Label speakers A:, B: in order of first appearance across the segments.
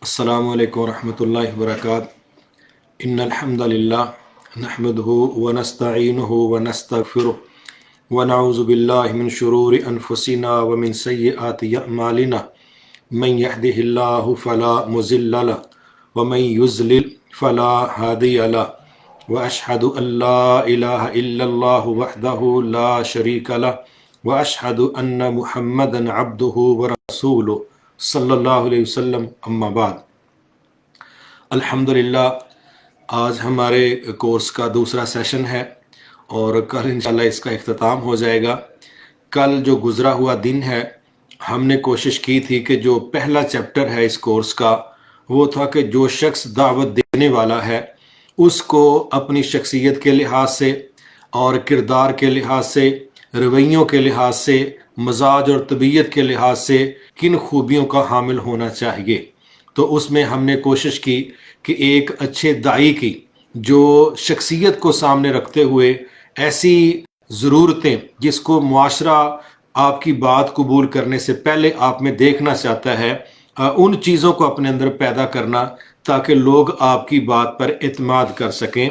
A: السلام علیکم ورحمۃ اللہ وبرکاتہ ان الحمد للہ نحمده ونستعینه ونستغفره ونعوذ باللہ من شرور انفسنا ومن سیئات اعمالنا من يهده الله فلا مضل له ومن يضلل فلا هادي له واشهد ان لا اله الا الله وحده لا شريك له واشهد ان محمدا عبده ورسوله صلی اللہ علیہ وسلم اما بعد۔ الحمدللہ آج ہمارے کورس کا دوسرا سیشن ہے اور کل انشاءاللہ اس کا اختتام ہو جائے گا۔ کل جو گزرا ہوا دن ہے ہم نے کوشش کی تھی کہ جو پہلا چیپٹر ہے اس کورس کا وہ تھا کہ جو شخص دعوت دینے والا ہے اس کو اپنی شخصیت کے لحاظ سے اور کردار کے لحاظ سے، رویوں کے لحاظ سے، مزاج اور طبیعت کے لحاظ سے کن خوبیوں کا حامل ہونا چاہیے۔ تو اس میں ہم نے کوشش کی کہ ایک اچھے داعی کی جو شخصیت کو سامنے رکھتے ہوئے ایسی ضرورتیں جس کو معاشرہ آپ کی بات قبول کرنے سے پہلے آپ میں دیکھنا چاہتا ہے، ان چیزوں کو اپنے اندر پیدا کرنا تاکہ لوگ آپ کی بات پر اعتماد کر سکیں،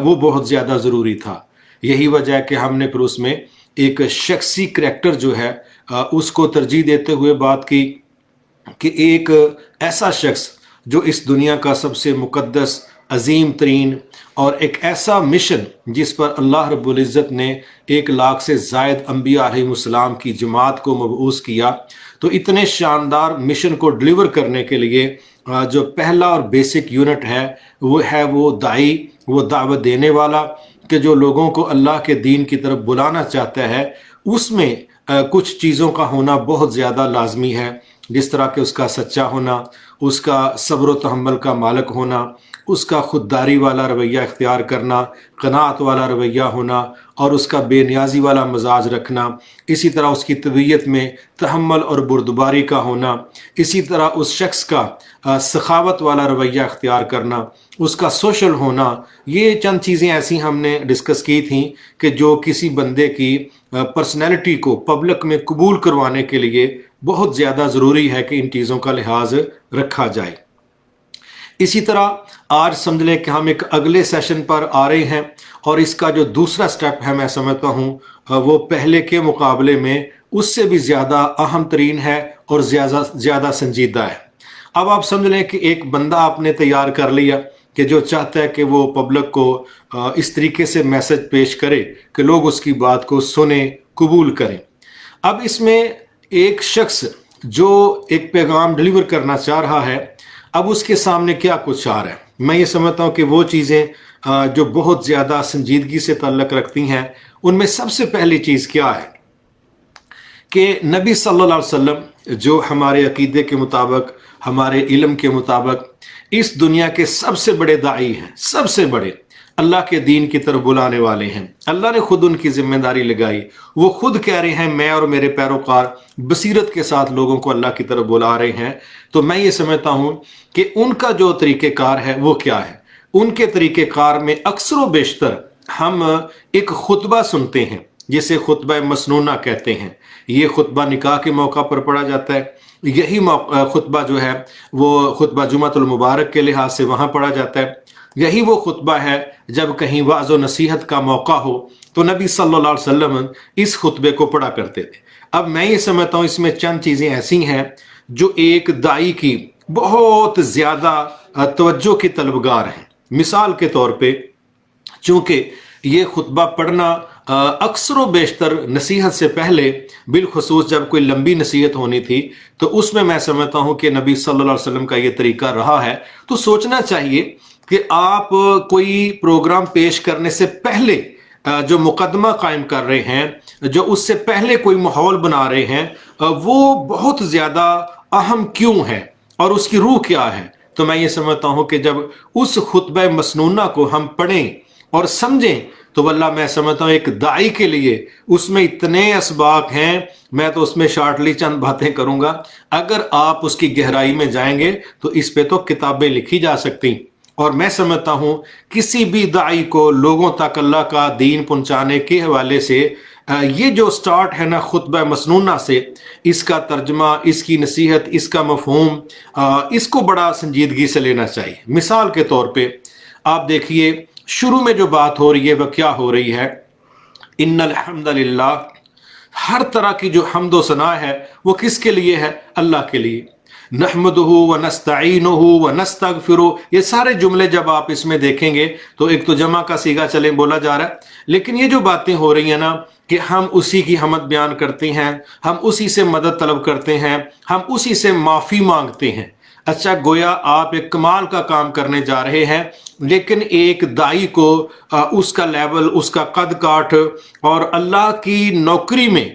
A: وہ بہت زیادہ ضروری تھا۔ یہی وجہ ہے کہ ہم نے پھر اس میں ایک شخصی کریکٹر جو ہے اس کو ترجیح دیتے ہوئے بات کی کہ ایک ایسا شخص جو اس دنیا کا سب سے مقدس، عظیم ترین اور ایک ایسا مشن جس پر اللہ رب العزت نے 1,00,000 سے زائد انبیاء علیہ السلام کی جماعت کو مبعوث کیا، تو اتنے شاندار مشن کو ڈلیور کرنے کے لیے جو پہلا اور بیسک یونٹ ہے وہ داعی، وہ دعوت دینے والا، کہ جو لوگوں کو اللہ کے دین کی طرف بلانا چاہتا ہے۔ اس میں کچھ چیزوں کا ہونا بہت زیادہ لازمی ہے، جس طرح کہ اس کا سچا ہونا، اس کا صبر و تحمل کا مالک ہونا، اس کا خودداری والا رویہ اختیار کرنا، قناعت والا رویہ ہونا اور اس کا بے نیازی والا مزاج رکھنا، اسی طرح اس کی طبیعت میں تحمل اور بردباری کا ہونا، اسی طرح اس شخص کا سخاوت والا رویہ اختیار کرنا، اس کا سوشل ہونا۔ یہ چند چیزیں ایسی ہم نے ڈسکس کی تھیں کہ جو کسی بندے کی پرسنالٹی کو پبلک میں قبول کروانے کے لیے بہت زیادہ ضروری ہے کہ ان چیزوں کا لحاظ رکھا جائے۔ اسی طرح آج سمجھ لیں کہ ہم ایک اگلے سیشن پر آ رہے ہیں اور اس کا جو دوسرا سٹیپ ہے میں سمجھتا ہوں وہ پہلے کے مقابلے میں اس سے بھی زیادہ اہم ترین ہے اور زیادہ سنجیدہ ہے۔ اب آپ سمجھ لیں کہ ایک بندہ آپ نے تیار کر لیا کہ جو چاہتا ہے کہ وہ پبلک کو اس طریقے سے میسج پیش کرے کہ لوگ اس کی بات کو سنیں، قبول کریں۔ اب اس میں ایک شخص جو ایک پیغام ڈلیور کرنا چاہ رہا ہے، اب اس کے سامنے کیا کچھ آ رہا ہے۔ میں یہ سمجھتا ہوں کہ وہ چیزیں جو بہت زیادہ سنجیدگی سے تعلق رکھتی ہیں، ان میں سب سے پہلی چیز کیا ہے کہ نبی صلی اللہ علیہ وسلم جو ہمارے عقیدے کے مطابق، ہمارے علم کے مطابق اس دنیا کے سب سے بڑے داعی ہیں، سب سے بڑے اللہ کے دین کی طرف بلانے والے ہیں۔ اللہ نے خود ان کی ذمہ داری لگائی، وہ خود کہہ رہے ہیں میں اور میرے پیروکار بصیرت کے ساتھ لوگوں کو اللہ کی طرف بلا رہے ہیں۔ تو میں یہ سمجھتا ہوں کہ ان کا جو طریقہ کار ہے وہ کیا ہے۔ ان کے طریقہ کار میں اکثر و بیشتر ہم ایک خطبہ سنتے ہیں جسے خطبہ مسنونہ کہتے ہیں۔ یہ خطبہ نکاح کے موقع پر پڑھا جاتا ہے، یہی خطبہ جو ہے وہ خطبہ جمعۃ المبارک کے لحاظ سے وہاں پڑھا جاتا ہے، یہی وہ خطبہ ہے جب کہیں وعظ و نصیحت کا موقع ہو تو نبی صلی اللہ علیہ وسلم اس خطبے کو پڑھا کرتے تھے۔ اب میں یہ سمجھتا ہوں اس میں چند چیزیں ایسی ہیں جو ایک داعی کی بہت زیادہ توجہ کی طلبگار ہیں۔ مثال کے طور پہ چونکہ یہ خطبہ پڑھنا اکثر و بیشتر نصیحت سے پہلے، بالخصوص جب کوئی لمبی نصیحت ہونی تھی تو اس میں میں سمجھتا ہوں کہ نبی صلی اللہ علیہ وسلم کا یہ طریقہ رہا ہے۔ تو سوچنا چاہیے کہ آپ کوئی پروگرام پیش کرنے سے پہلے جو مقدمہ قائم کر رہے ہیں، جو اس سے پہلے کوئی ماحول بنا رہے ہیں، وہ بہت زیادہ اہم کیوں ہے اور اس کی روح کیا ہے۔ تو میں یہ سمجھتا ہوں کہ جب اس خطبہ مسنونہ کو ہم پڑھیں اور سمجھیں تو واللہ میں سمجھتا ہوں ایک داعی کے لیے اس میں اتنے اسباق ہیں، میں تو اس میں شارٹلی چند باتیں کروں گا۔ اگر آپ اس کی گہرائی میں جائیں گے تو اس پہ تو کتابیں لکھی جا سکتی، اور میں سمجھتا ہوں کسی بھی داعی کو لوگوں تک اللہ کا دین پہنچانے کے حوالے سے یہ جو سٹارٹ ہے نا خطبہ مسنونہ سے، اس کا ترجمہ، اس کی نصیحت، اس کا مفہوم، اس کو بڑا سنجیدگی سے لینا چاہیے۔ مثال کے طور پہ آپ دیکھیے شروع میں جو بات ہو رہی ہے وہ کیا ہو رہی ہے؟ ان الحمد للہ، ہر طرح کی جو حمد و ثنا ہے وہ کس کے لیے ہے؟ اللہ کے لیے۔ نحمدہ ونستعینہ ونستغفرہ، یہ سارے جملے جب آپ اس میں دیکھیں گے تو ایک تو جمع کا صیغہ چلیں بولا جا رہا ہے، لیکن یہ جو باتیں ہو رہی ہیں نا کہ ہم اسی کی حمد بیان کرتے ہیں، ہم اسی سے مدد طلب کرتے ہیں، ہم اسی سے معافی مانگتے ہیں۔ اچھا، گویا آپ ایک کمال کا کام کرنے جا رہے ہیں، لیکن ایک دائی کو اس کا لیول، اس کا قد کاٹ اور اللہ کی نوکری میں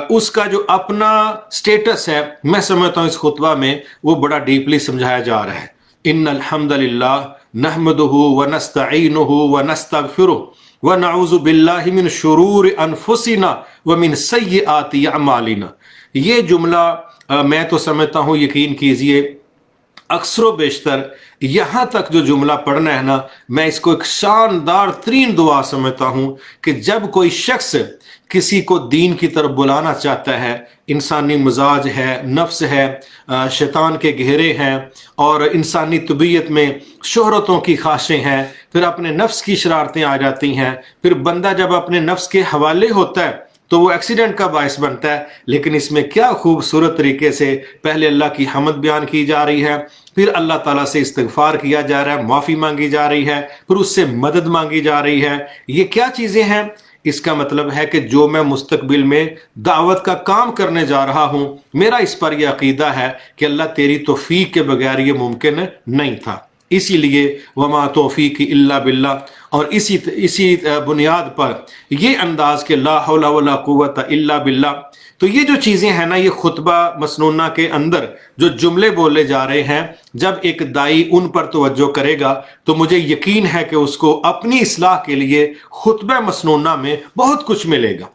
A: اس کا جو اپنا سٹیٹس ہے، میں سمجھتا ہوں اس خطبہ میں وہ بڑا ڈیپلی سمجھایا جا رہا ہے۔ ان الحمد للہ نحمدہ ونستعینہ ونستغفرہ ونعوذ باللہ من شرور انفسنا ومن سیئات اعمالنا۔ یہ جملہ میں تو سمجھتا ہوں، یقین کیجئے اکثر و بیشتر یہاں تک جو جملہ پڑھنا ہے نا، میں اس کو ایک شاندار ترین دعا سمجھتا ہوں کہ جب کوئی شخص کسی کو دین کی طرف بلانا چاہتا ہے، انسانی مزاج ہے، نفس ہے، شیطان کے گھیرے ہیں، اور انسانی طبیعت میں شہرتوں کی خواہشیں ہیں، پھر اپنے نفس کی شرارتیں آ جاتی ہیں، پھر بندہ جب اپنے نفس کے حوالے ہوتا ہے تو وہ ایکسیڈنٹ کا باعث بنتا ہے۔ لیکن اس میں کیا خوبصورت طریقے سے پہلے اللہ کی حمد بیان کی جا رہی ہے، پھر اللہ تعالیٰ سے استغفار کیا جا رہا ہے، معافی مانگی جا رہی ہے، پھر اس سے مدد مانگی جا رہی ہے۔ یہ کیا چیزیں ہیں؟ اس کا مطلب ہے کہ جو میں مستقبل میں دعوت کا کام کرنے جا رہا ہوں، میرا اس پر یہ عقیدہ ہے کہ اللہ تیری توفیق کے بغیر یہ ممکن نہیں تھا۔ اسی لیے وما توفیقی الا باللہ، اور اسی بنیاد پر یہ انداز کہ لا حول ولا قوت الا باللہ۔ تو یہ جو چیزیں ہیں نا، یہ خطبہ مسنونہ کے اندر جو جملے بولے جا رہے ہیں، جب ایک دائی ان پر توجہ کرے گا تو مجھے یقین ہے کہ اس کو اپنی اصلاح کے لیے خطبہ مسنونہ میں بہت کچھ ملے گا۔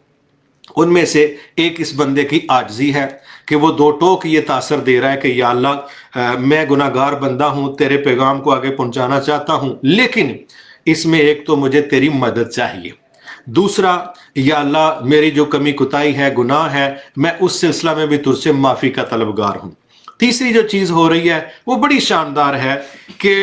A: ان میں سے ایک اس بندے کی عاجزی ہے کہ وہ دو ٹوک یہ تاثر دے رہا ہے کہ یا اللہ میں گناہ گار بندہ ہوں، تیرے پیغام کو آگے پہنچانا چاہتا ہوں، لیکن اس میں ایک تو مجھے تیری مدد چاہیے، دوسرا یا اللہ میری جو کمی کوتاہی ہے، گناہ ہے، میں اس سلسلہ میں بھی تجھ سے معافی کا طلبگار ہوں۔ تیسری جو چیز ہو رہی ہے وہ بڑی شاندار ہے کہ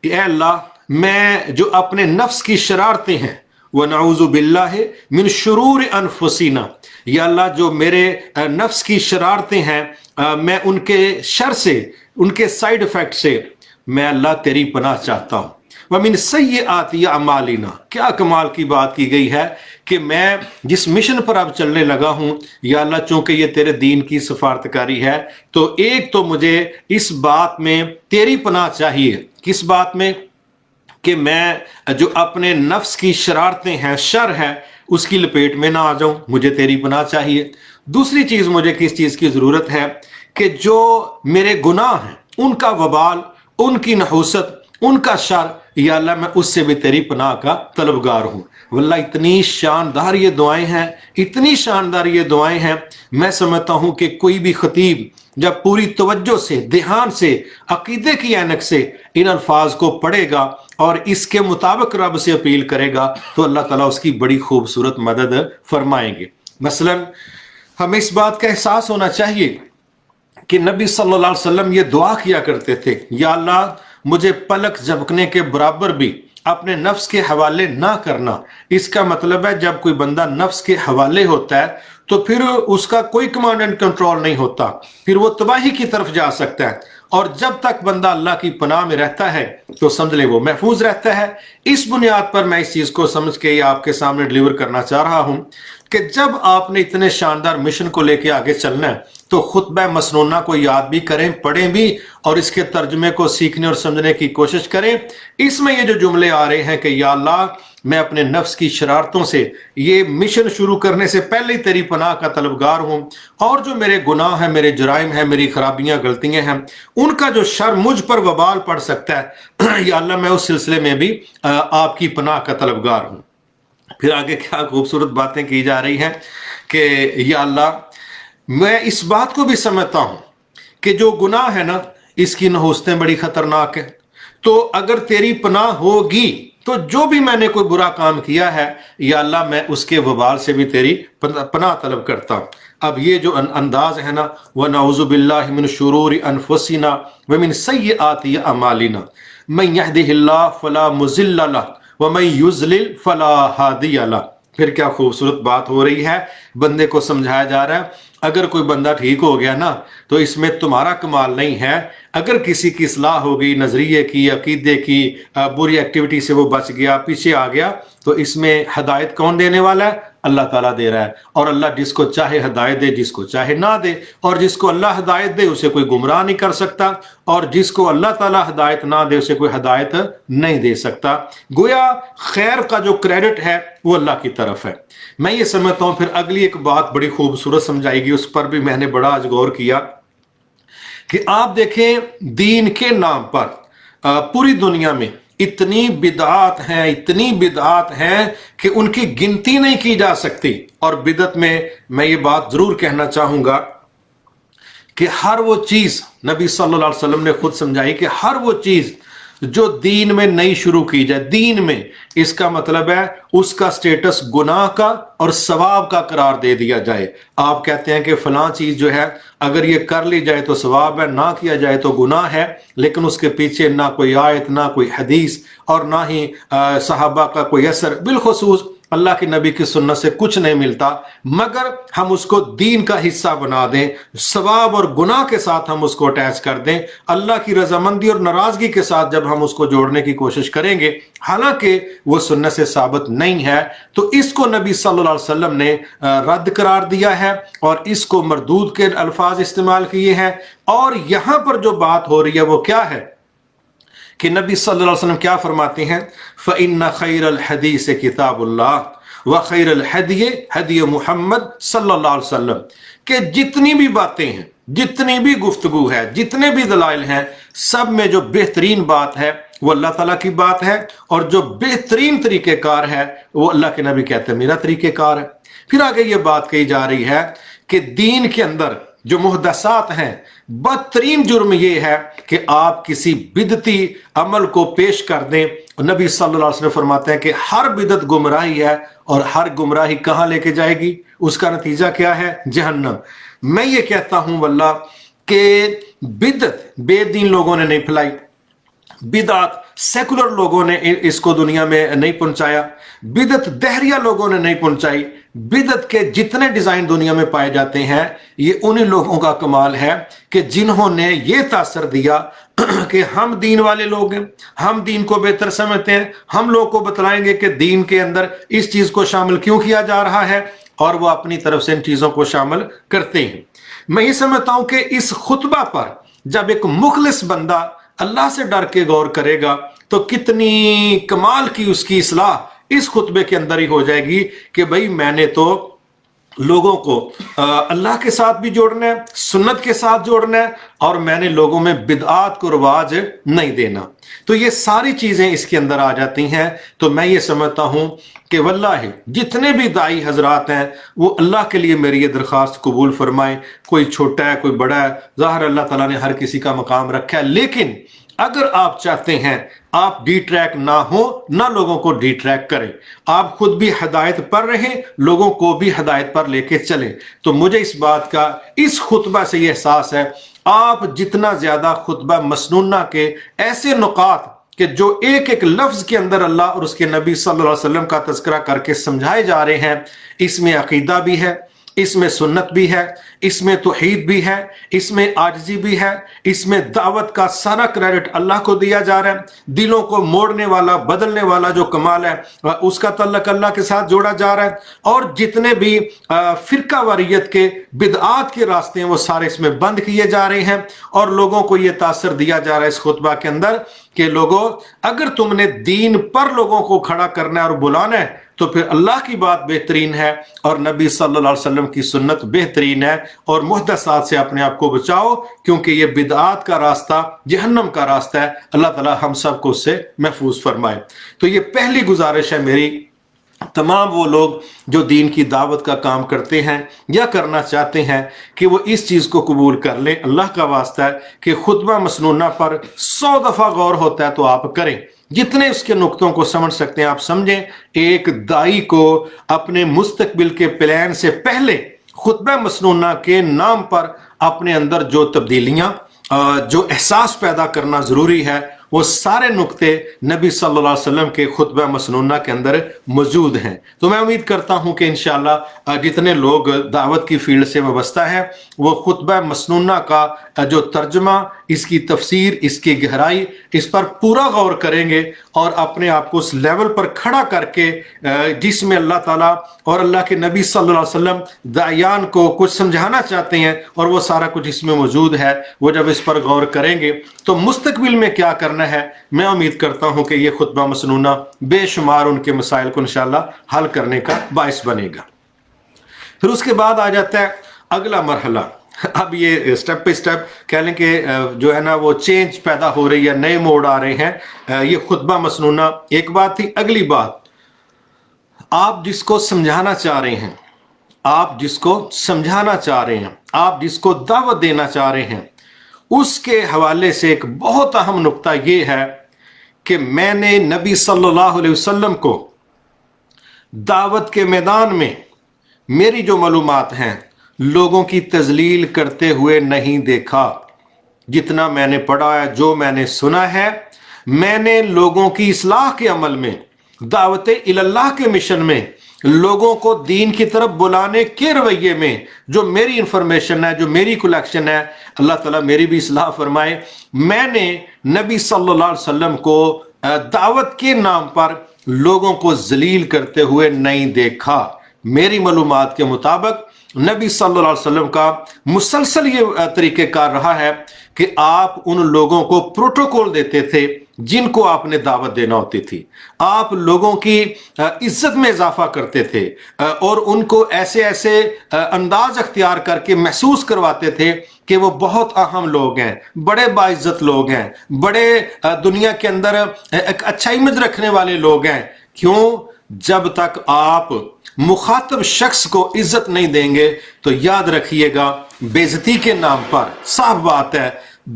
A: اے اللہ، میں جو اپنے نفس کی شرارتیں ہیں، وَنَعُوذُ بِاللَّهِ مِن شُرُورِ أَنفُسِنَا، یا اللہ جو میرے نفس کی شرارتیں ہیں، میں ان کے شر سے، ان کے سائیڈ ایفیکٹ سے میں اللہ تیری پناہ چاہتا ہوں۔ وَمِن سَيِّئَاتِ أَعْمَالِنَا، کیا کمال کی بات کی گئی ہے کہ میں جس مشن پر اب چلنے لگا ہوں، یا اللہ چونکہ یہ تیرے دین کی سفارتکاری ہے، تو ایک تو مجھے اس بات میں تیری پناہ چاہیے۔ کس بات میں؟ کہ میں جو اپنے نفس کی شرارتیں ہیں، شر ہے، اس کی لپیٹ میں نہ آ جاؤں، مجھے تیری پناہ چاہیے۔ دوسری چیز مجھے کس چیز کی ضرورت ہے کہ جو میرے گناہ ہیں، ان کا وبال، ان کی نحوست، ان کا شر، یا اللہ میں اس سے بھی تیری پناہ کا طلبگار ہوں۔ واللہ اتنی شاندار یہ دعائیں ہیں، اتنی شاندار یہ دعائیں ہیں، میں سمجھتا ہوں کہ کوئی بھی خطیب جب پوری توجہ سے، دھیان سے، عقیدے کی عینک سے ان الفاظ کو پڑھے گا اور اس کے مطابق رب سے اپیل کرے گا تو اللہ تعالیٰ اس کی بڑی خوبصورت مدد فرمائیں گے۔ مثلا ہمیں اس بات کا احساس ہونا چاہیے کہ نبی صلی اللہ علیہ وسلم یہ دعا کیا کرتے تھے، یا اللہ مجھے پلک جھپکنے کے برابر بھی اپنے نفس کے حوالے نہ کرنا۔ اس کا مطلب ہے جب کوئی بندہ نفس کے حوالے ہوتا ہے تو پھر اس کا کوئی کمانڈ اینڈ کنٹرول نہیں ہوتا، پھر وہ تباہی کی طرف جا سکتا ہے۔ اور جب تک بندہ اللہ کی پناہ میں رہتا ہے تو سمجھ لے وہ محفوظ رہتا ہے۔ اس بنیاد پر میں اس چیز کو سمجھ کے آپ کے سامنے ڈیلیور کرنا چاہ رہا ہوں کہ جب آپ نے اتنے شاندار مشن کو لے کے آگے چلنا ہے تو خطبہ مسنونہ کو یاد بھی کریں، پڑھیں بھی، اور اس کے ترجمے کو سیکھنے اور سمجھنے کی کوشش کریں۔ اس میں یہ جو جملے آ رہے ہیں کہ یا اللہ میں اپنے نفس کی شرارتوں سے یہ مشن شروع کرنے سے پہلے ہی تیری پناہ کا طلبگار ہوں، اور جو میرے گناہ ہیں، میرے جرائم ہیں، میری خرابیاں، غلطیاں ہیں، ان کا جو شر مجھ پر وبال پڑ سکتا ہے، یا اللہ میں اس سلسلے میں بھی آپ کی پناہ کا طلبگار ہوں۔ پھر آگے کیا خوبصورت باتیں کی جا رہی ہیں کہ یا اللہ میں اس بات کو بھی سمجھتا ہوں کہ جو گناہ ہے نا، اس کی نحوستیں بڑی خطرناک ہیں، تو اگر تیری پناہ ہوگی تو جو بھی میں نے کوئی برا کام کیا ہے یا اللہ میں اس کے وبال سے بھی تیری پناہ طلب کرتا ہوں۔ اب یہ جو انداز ہے نا، وَنَعُوذُ بِاللَّهِ مِنْ شُرُورِ أَنفُسِنَا وَمِنْ سَيِّئَاتِ أَعْمَالِنَا مَنْ يَهْدِهِ اللَّهُ فَلَا مُضِلَّ لَهُ وَمَنْ يُضْلِلْ فَلَا هَادِيَ لَهُ۔ پھر کیا خوبصورت بات ہو رہی ہے، بندے کو سمجھایا جا رہا ہے اگر کوئی بندہ ٹھیک ہو گیا نا تو اس میں تمہارا کمال نہیں ہے، اگر کسی کی اصلاح ہو گئی، نظریے کی، عقیدے کی، بری ایکٹیویٹی سے وہ بچ گیا، پیچھے آ گیا، تو اس میں ہدایت کون دینے والا ہے؟ اللہ تعالیٰ دے رہا ہے۔ اور اللہ جس کو چاہے ہدایت دے، جس کو چاہے نہ دے، اور جس کو اللہ ہدایت دے اسے کوئی گمراہ نہیں کر سکتا، اور جس کو اللہ تعالیٰ ہدایت نہ دے اسے کوئی ہدایت نہیں دے سکتا۔ گویا خیر کا جو کریڈٹ ہے وہ اللہ کی طرف ہے۔ میں یہ سمجھتا ہوں پھر اگلی ایک بات بڑی خوبصورت سمجھائی گی، اس پر بھی میں نے بڑا آج غور کیا کہ آپ دیکھیں دین کے نام پر پوری دنیا میں اتنی بدعات ہیں، اتنی بدعات ہیں کہ ان کی گنتی نہیں کی جا سکتی۔ اور بدعت میں یہ بات ضرور کہنا چاہوں گا کہ ہر وہ چیز نبی صلی اللہ علیہ وسلم نے خود سمجھائی کہ ہر وہ چیز جو دین میں نئی شروع کی جائے، دین میں، اس کا مطلب ہے اس کا سٹیٹس گناہ کا اور ثواب کا قرار دے دیا جائے۔ آپ کہتے ہیں کہ فلاں چیز جو ہے اگر یہ کر لی جائے تو ثواب ہے، نہ کیا جائے تو گناہ ہے، لیکن اس کے پیچھے نہ کوئی آیت، نہ کوئی حدیث، اور نہ ہی صحابہ کا کوئی اثر، بالخصوص اللہ کے نبی کی سنت سے کچھ نہیں ملتا، مگر ہم اس کو دین کا حصہ بنا دیں، ثواب اور گناہ کے ساتھ ہم اس کو اٹیچ کر دیں، اللہ کی رضامندی اور ناراضگی کے ساتھ جب ہم اس کو جوڑنے کی کوشش کریں گے، حالانکہ وہ سنت سے ثابت نہیں ہے، تو اس کو نبی صلی اللہ علیہ وسلم نے رد قرار دیا ہے اور اس کو مردود کے الفاظ استعمال کیے ہیں۔ اور یہاں پر جو بات ہو رہی ہے وہ کیا ہے کہ نبی صلی اللہ علیہ وسلم کیا فرماتے ہیں؟ فَإِنَّ خَيْرَ الْحَدِيثِ كِتَابُ اللَّهِ وَخَيْرَ الْحَدِيِ هَدِيُ محمد صلی اللہ علیہ وسلم، کہ جتنی بھی باتیں ہیں، جتنی بھی گفتگو ہے، جتنے بھی دلائل ہیں، سب میں جو بہترین بات ہے وہ اللہ تعالیٰ کی بات ہے، اور جو بہترین طریقہ کار ہے وہ اللہ کے نبی کہتے ہیں میرا طریقہ کار ہے۔ پھر آگے یہ بات کہی جا رہی ہے کہ دین کے اندر جو محدثات ہیں، بدترین جرم یہ ہے کہ آپ کسی بدعتی عمل کو پیش کر دیں۔ نبی صلی اللہ علیہ وسلم فرماتے ہیں کہ ہر بدعت گمراہی ہے، اور ہر گمراہی کہاں لے کے جائے گی؟ اس کا نتیجہ کیا ہے؟ جہنم۔ میں یہ کہتا ہوں واللہ کہ بدعت بے دین لوگوں نے نہیں پھیلائی، بدعت سیکولر لوگوں نے اس کو دنیا میں نہیں پہنچایا، بدعت دہریہ لوگوں نے نہیں پہنچائی۔ بدعت کے جتنے ڈیزائن دنیا میں پائے جاتے ہیں یہ انہی لوگوں کا کمال ہے کہ جنہوں نے یہ تاثر دیا کہ ہم دین والے لوگ ہیں، ہم دین کو بہتر سمجھتے ہیں، ہم لوگ کو بتلائیں گے کہ دین کے اندر اس چیز کو شامل کیوں کیا جا رہا ہے، اور وہ اپنی طرف سے ان چیزوں کو شامل کرتے ہیں۔ میں یہ سمجھتا ہوں کہ اس خطبہ پر جب ایک مخلص بندہ اللہ سے ڈر کے غور کرے گا تو کتنی کمال کی اس کی اصلاح اس خطبے کے اندر ہی ہو جائے گی کہ بھئی میں نے تو لوگوں کو اللہ کے ساتھ بھی جوڑنا ہے، سنت کے ساتھ جوڑنا ہے، اور میں نے لوگوں میں بدعات کو رواج نہیں دینا۔ تو یہ ساری چیزیں اس کے اندر آ جاتی ہیں۔ تو میں یہ سمجھتا ہوں کہ واللہ جتنے بھی داعی حضرات ہیں وہ اللہ کے لیے میری یہ درخواست قبول فرمائیں، کوئی چھوٹا ہے کوئی بڑا ہے، ظاہر اللہ تعالیٰ نے ہر کسی کا مقام رکھا ہے، لیکن اگر آپ چاہتے ہیں آپ ڈی ٹریک نہ ہو، نہ لوگوں کو ڈی ٹریک کریں، آپ خود بھی ہدایت پر رہیں، لوگوں کو بھی ہدایت پر لے کے چلیں، تو مجھے اس بات کا اس خطبہ سے یہ احساس ہے آپ جتنا زیادہ خطبہ مسنونہ کے ایسے نقاط کہ جو ایک ایک لفظ کے اندر اللہ اور اس کے نبی صلی اللہ علیہ وسلم کا تذکرہ کر کے سمجھائے جا رہے ہیں، اس میں عقیدہ بھی ہے، اس میں سنت بھی ہے، اس میں توحید بھی ہے، اس میں عاجزی بھی ہے، اس میں دعوت کا سارا کریڈٹ اللہ کو دیا جا رہا ہے، دلوں کو موڑنے والا بدلنے والا جو کمال ہے اس کا تعلق اللہ کے ساتھ جوڑا جا رہا ہے، اور جتنے بھی فرقہ واریت کے بدعات کے راستے ہیں وہ سارے اس میں بند کیے جا رہے ہیں، اور لوگوں کو یہ تاثر دیا جا رہا ہے اس خطبہ کے اندر کہ لوگوں اگر تم نے دین پر لوگوں کو کھڑا کرنا ہے اور بلانا ہے تو پھر اللہ کی بات بہترین ہے اور نبی صلی اللہ علیہ وسلم کی سنت بہترین ہے، اور محدثات سے اپنے آپ کو بچاؤ کیونکہ یہ بدعات کا راستہ جہنم کا راستہ ہے۔ اللہ تعالی ہم سب کو اس سے محفوظ فرمائے۔ تو یہ پہلی گزارش ہے میری تمام وہ لوگ جو دین کی دعوت کا کام کرتے ہیں یا کرنا چاہتے ہیں کہ وہ اس چیز کو قبول کر لیں۔ اللہ کا واسطہ ہے کہ خطبہ مسنونہ پر 100 دفعہ غور ہوتا ہے تو آپ کریں، جتنے اس کے نقطوں کو سمجھ سکتے ہیں آپ سمجھیں. ایک دائی کو اپنے مستقبل کے پلان سے پہلے خطبہ مسنونہ کے نام پر اپنے اندر جو تبدیلیاں جو احساس پیدا کرنا ضروری ہے وہ سارے نقطے نبی صلی اللہ علیہ وسلم کے خطبہ مسنونہ کے اندر موجود ہیں. تو میں امید کرتا ہوں کہ انشاءاللہ جتنے لوگ دعوت کی فیلڈ سے وابستہ ہیں وہ خطبہ مسنونہ کا جو ترجمہ، اس کی تفسیر، اس کی گہرائی، اس پر پورا غور کریں گے اور اپنے آپ کو اس لیول پر کھڑا کر کے جس میں اللہ تعالیٰ اور اللہ کے نبی صلی اللہ علیہ وسلم داعیان کو کچھ سمجھانا چاہتے ہیں اور وہ سارا کچھ اس میں موجود ہے، وہ جب اس پر غور کریں گے تو مستقبل میں کیا کرنا ہے، میں امید کرتا ہوں کہ یہ خطبہ مسنونہ بے شمار ان کے مسائل کو انشاءاللہ حل کرنے کا باعث بنے گا. پھر اس کے بعد آ جاتا ہے اگلا مرحلہ. اب یہ سٹیپ پہ سٹیپ کہہ لیں کہ جو ہے نا وہ چینج پیدا ہو رہی ہے، نئے موڑ آ رہے ہیں. یہ خطبہ مسنونہ ایک بات تھی. اگلی بات، آپ جس کو سمجھانا چاہ رہے ہیں، آپ جس کو سمجھانا چاہ رہے ہیں، آپ جس کو دعوت دینا چاہ رہے ہیں، اس کے حوالے سے ایک بہت اہم نقطہ یہ ہے کہ میں نے نبی صلی اللہ علیہ وسلم کو دعوت کے میدان میں میری جو معلومات ہیں لوگوں کی تذلیل کرتے ہوئے نہیں دیکھا. جتنا میں نے پڑھا ہے، جو میں نے سنا ہے، میں نے لوگوں کی اصلاح کے عمل میں، دعوت اللہ کے مشن میں، لوگوں کو دین کی طرف بلانے کے رویے میں جو میری انفارمیشن ہے، جو میری کلیکشن ہے، اللہ تعالیٰ میری بھی اصلاح فرمائے، میں نے نبی صلی اللہ علیہ وسلم کو دعوت کے نام پر لوگوں کو ذلیل کرتے ہوئے نہیں دیکھا. میری معلومات کے مطابق نبی صلی اللہ علیہ وسلم کا مسلسل یہ طریقہ کار رہا ہے کہ آپ ان لوگوں کو پروٹوکول دیتے تھے جن کو آپ نے دعوت دینا ہوتی تھی. آپ لوگوں کی عزت میں اضافہ کرتے تھے اور ان کو ایسے ایسے انداز اختیار کر کے محسوس کرواتے تھے کہ وہ بہت اہم لوگ ہیں، بڑے باعزت لوگ ہیں، بڑے دنیا کے اندر ایک اچھا امیج رکھنے والے لوگ ہیں. کیوں؟ جب تک آپ مخاطب شخص کو عزت نہیں دیں گے تو یاد رکھیے گا بے عزتی کے نام پر، صاف بات ہے،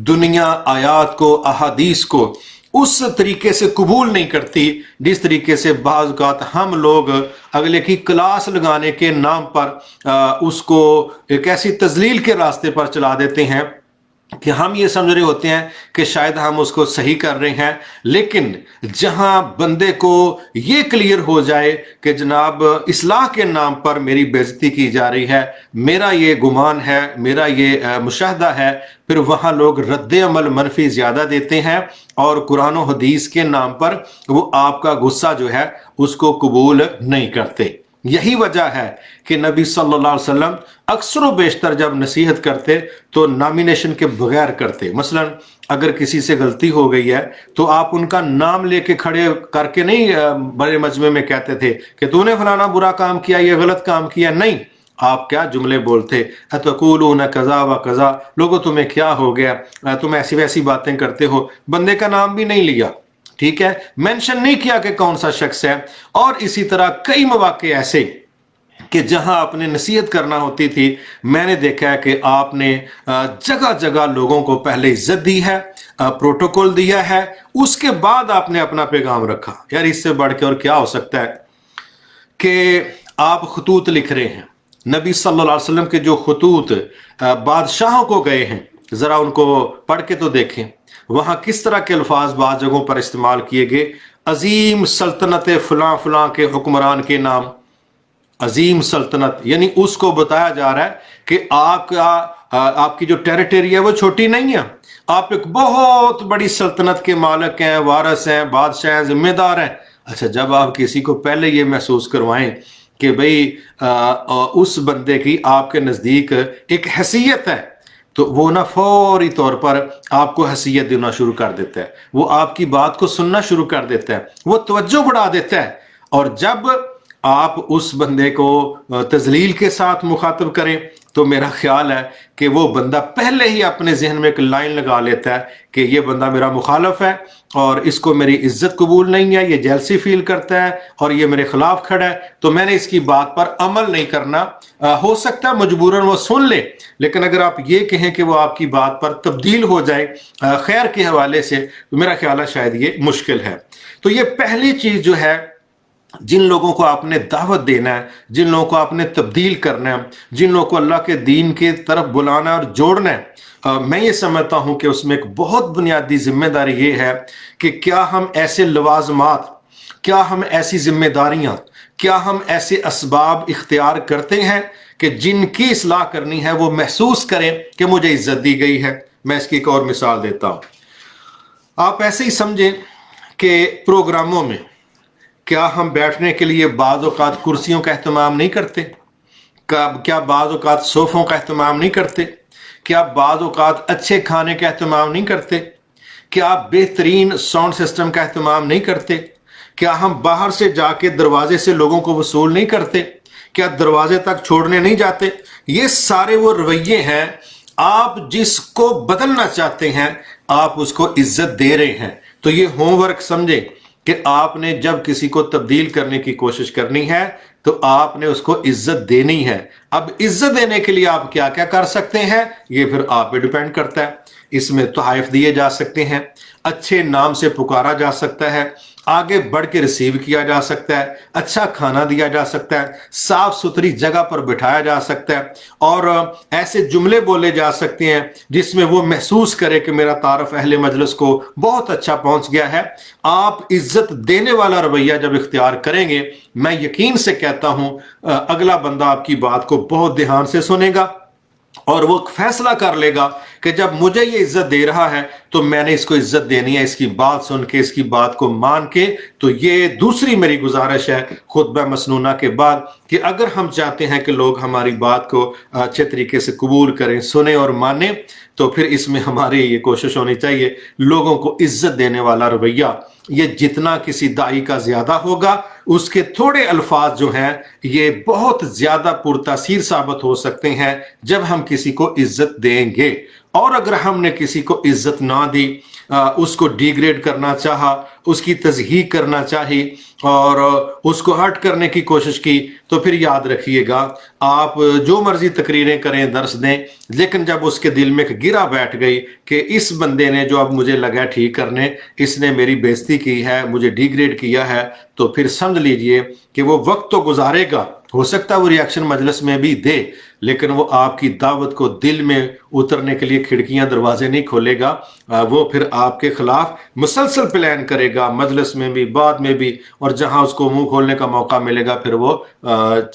A: دنیا آیات کو، احادیث کو اس طریقے سے قبول نہیں کرتی جس طریقے سے بعض اوقات ہم لوگ اگلے کی کلاس لگانے کے نام پر اس کو ایک ایسی تذلیل کے راستے پر چلا دیتے ہیں کہ ہم یہ سمجھ رہے ہوتے ہیں کہ شاید ہم اس کو صحیح کر رہے ہیں. لیکن جہاں بندے کو یہ کلیئر ہو جائے کہ جناب اصلاح کے نام پر میری بے عزتی کی جا رہی ہے، میرا یہ گمان ہے، میرا یہ مشاہدہ ہے، پھر وہاں لوگ رد عمل منفی زیادہ دیتے ہیں اور قرآن و حدیث کے نام پر وہ آپ کا غصہ جو ہے اس کو قبول نہیں کرتے. یہی وجہ ہے کہ نبی صلی اللہ علیہ وسلم اکثر و بیشتر جب نصیحت کرتے تو نامینیشن کے بغیر کرتے. مثلا اگر کسی سے غلطی ہو گئی ہے تو آپ ان کا نام لے کے کھڑے کر کے نہیں بڑے مجمع میں کہتے تھے کہ تو نے فلانا برا کام کیا، یہ غلط کام کیا. نہیں، آپ کیا جملے بولتے، اتقولون کذا و کذا، لوگوں تمہیں کیا ہو گیا، تم ایسی ویسی باتیں کرتے ہو. بندے کا نام بھی نہیں لیا، ٹھیک ہے، مینشن نہیں کیا کہ کون سا شخص ہے. اور اسی طرح کئی مواقع ایسے کہ جہاں آپ نے نصیحت کرنا ہوتی تھی، میں نے دیکھا ہے کہ آپ نے جگہ جگہ لوگوں کو پہلے عزت دی ہے، پروٹوکول دیا ہے، اس کے بعد آپ نے اپنا پیغام رکھا. یار اس سے بڑھ کے اور کیا ہو سکتا ہے کہ آپ خطوط لکھ رہے ہیں. نبی صلی اللہ علیہ وسلم کے جو خطوط بادشاہوں کو گئے ہیں، ذرا ان کو پڑھ کے تو دیکھیں وہاں کس طرح کے الفاظ بعض جگہوں پر استعمال کیے گئے. عظیم سلطنت فلاں فلاں کے حکمران کے نام. عظیم سلطنت یعنی اس کو بتایا جا رہا ہے کہ آپ کی جو ٹیریٹری ہے وہ چھوٹی نہیں ہے، آپ ایک بہت بڑی سلطنت کے مالک ہیں، وارث ہیں، بادشاہ ہیں، ذمہ دار ہیں. اچھا، جب آپ کسی کو پہلے یہ محسوس کروائیں کہ بھئی اس بندے کی آپ کے نزدیک ایک حیثیت ہے تو وہ نہ فوری طور پر آپ کو حیثیت دینا شروع کر دیتا ہے، وہ آپ کی بات کو سننا شروع کر دیتا ہے، وہ توجہ بڑھا دیتا ہے. اور جب آپ اس بندے کو تذلیل کے ساتھ مخاطب کریں تو میرا خیال ہے کہ وہ بندہ پہلے ہی اپنے ذہن میں ایک لائن لگا لیتا ہے کہ یہ بندہ میرا مخالف ہے اور اس کو میری عزت قبول نہیں ہے، یہ جیلسی فیل کرتا ہے اور یہ میرے خلاف کھڑا ہے، تو میں نے اس کی بات پر عمل نہیں کرنا۔ ہو سکتا ہے مجبوراً وہ سن لے، لیکن اگر آپ یہ کہیں کہ وہ آپ کی بات پر تبدیل ہو جائے خیر کے حوالے سے، تو میرا خیال ہے شاید یہ مشکل ہے۔ تو یہ پہلی چیز جو ہے، جن لوگوں کو آپ نے دعوت دینا ہے، جن لوگوں کو آپ نے تبدیل کرنا ہے، جن لوگوں کو اللہ کے دین کی طرف بلانا اور جوڑنا ہے، میں یہ سمجھتا ہوں کہ اس میں ایک بہت بنیادی ذمہ داری یہ ہے کہ کیا ہم ایسے لوازمات، کیا ہم ایسی ذمہ داریاں، کیا ہم ایسے اسباب اختیار کرتے ہیں کہ جن کی اصلاح کرنی ہے وہ محسوس کریں کہ مجھے عزت دی گئی ہے۔ میں اس کی ایک اور مثال دیتا ہوں۔ آپ ایسے ہی سمجھیں کہ پروگراموں میں کیا ہم بیٹھنے کے لیے بعض اوقات کرسیوں کا اہتمام نہیں کرتے؟ کیا بعض اوقات صوفوں کا اہتمام نہیں کرتے؟ کیا بعض اوقات اچھے کھانے کا اہتمام نہیں کرتے؟ کیا بہترین ساؤنڈ سسٹم کا اہتمام نہیں کرتے؟ کیا ہم باہر سے جا کے دروازے سے لوگوں کو وصول نہیں کرتے؟ کیا دروازے تک چھوڑنے نہیں جاتے؟ یہ سارے وہ رویے ہیں، آپ جس کو بدلنا چاہتے ہیں آپ اس کو عزت دے رہے ہیں۔ تو یہ ہوم ورک سمجھیں کہ آپ نے جب کسی کو تبدیل کرنے کی کوشش کرنی ہے تو آپ نے اس کو عزت دینی ہے۔ اب عزت دینے کے لیے آپ کیا کیا کر سکتے ہیں، یہ پھر آپ پہ ڈیپینڈ کرتا ہے۔ اس میں تحائف دیے جا سکتے ہیں، اچھے نام سے پکارا جا سکتا ہے، آگے بڑھ کے ریسیو کیا جا سکتا ہے، اچھا کھانا دیا جا سکتا ہے، صاف ستھری جگہ پر بٹھایا جا سکتا ہے، اور ایسے جملے بولے جا سکتے ہیں جس میں وہ محسوس کرے کہ میرا تعارف اہل مجلس کو بہت اچھا پہنچ گیا ہے۔ آپ عزت دینے والا رویہ جب اختیار کریں گے، میں یقین سے کہتا ہوں اگلا بندہ آپ کی بات کو بہت دھیان سے سنے گا اور وہ فیصلہ کر لے گا کہ جب مجھے یہ عزت دے رہا ہے تو میں نے اس کو عزت دینی ہے، اس کی بات سن کے، اس کی بات کو مان کے۔ تو یہ دوسری میری گزارش ہے خطبہ مسنونہ کے بعد کہ اگر ہم چاہتے ہیں کہ لوگ ہماری بات کو اچھے طریقے سے قبول کریں، سنیں اور مانیں، تو پھر اس میں ہماری یہ کوشش ہونی چاہیے لوگوں کو عزت دینے والا رویہ یہ جتنا کسی داعی کا زیادہ ہوگا، اس کے تھوڑے الفاظ جو ہیں یہ بہت زیادہ پرتاثیر ثابت ہو سکتے ہیں جب ہم کسی کو عزت دیں گے۔ اور اگر ہم نے کسی کو عزت نہ دی، اس کو ڈیگریڈ کرنا چاہا، اس کی تضحیق کرنا چاہی اور اس کو ہرٹ کرنے کی کوشش کی، تو پھر یاد رکھیے گا آپ جو مرضی تقریریں کریں، درس دیں، لیکن جب اس کے دل میں ایک گرہ بیٹھ گئی کہ اس بندے نے جو اب مجھے لگا ٹھیک کرنے، اس نے میری بےزتی کی ہے، مجھے ڈیگریڈ کیا ہے، تو پھر سمجھ لیجئے کہ وہ وقت تو گزارے گا، ہو سکتا ہے وہ ریاکشن مجلس میں بھی دے، لیکن وہ آپ کی دعوت کو دل میں اترنے کے لیے کھڑکیاں دروازے نہیں کھولے گا۔ وہ پھر آپ کے خلاف مسلسل پلان کرے گا، مجلس میں بھی، بعد میں بھی، اور جہاں اس کو منہ کھولنے کا موقع ملے گا پھر وہ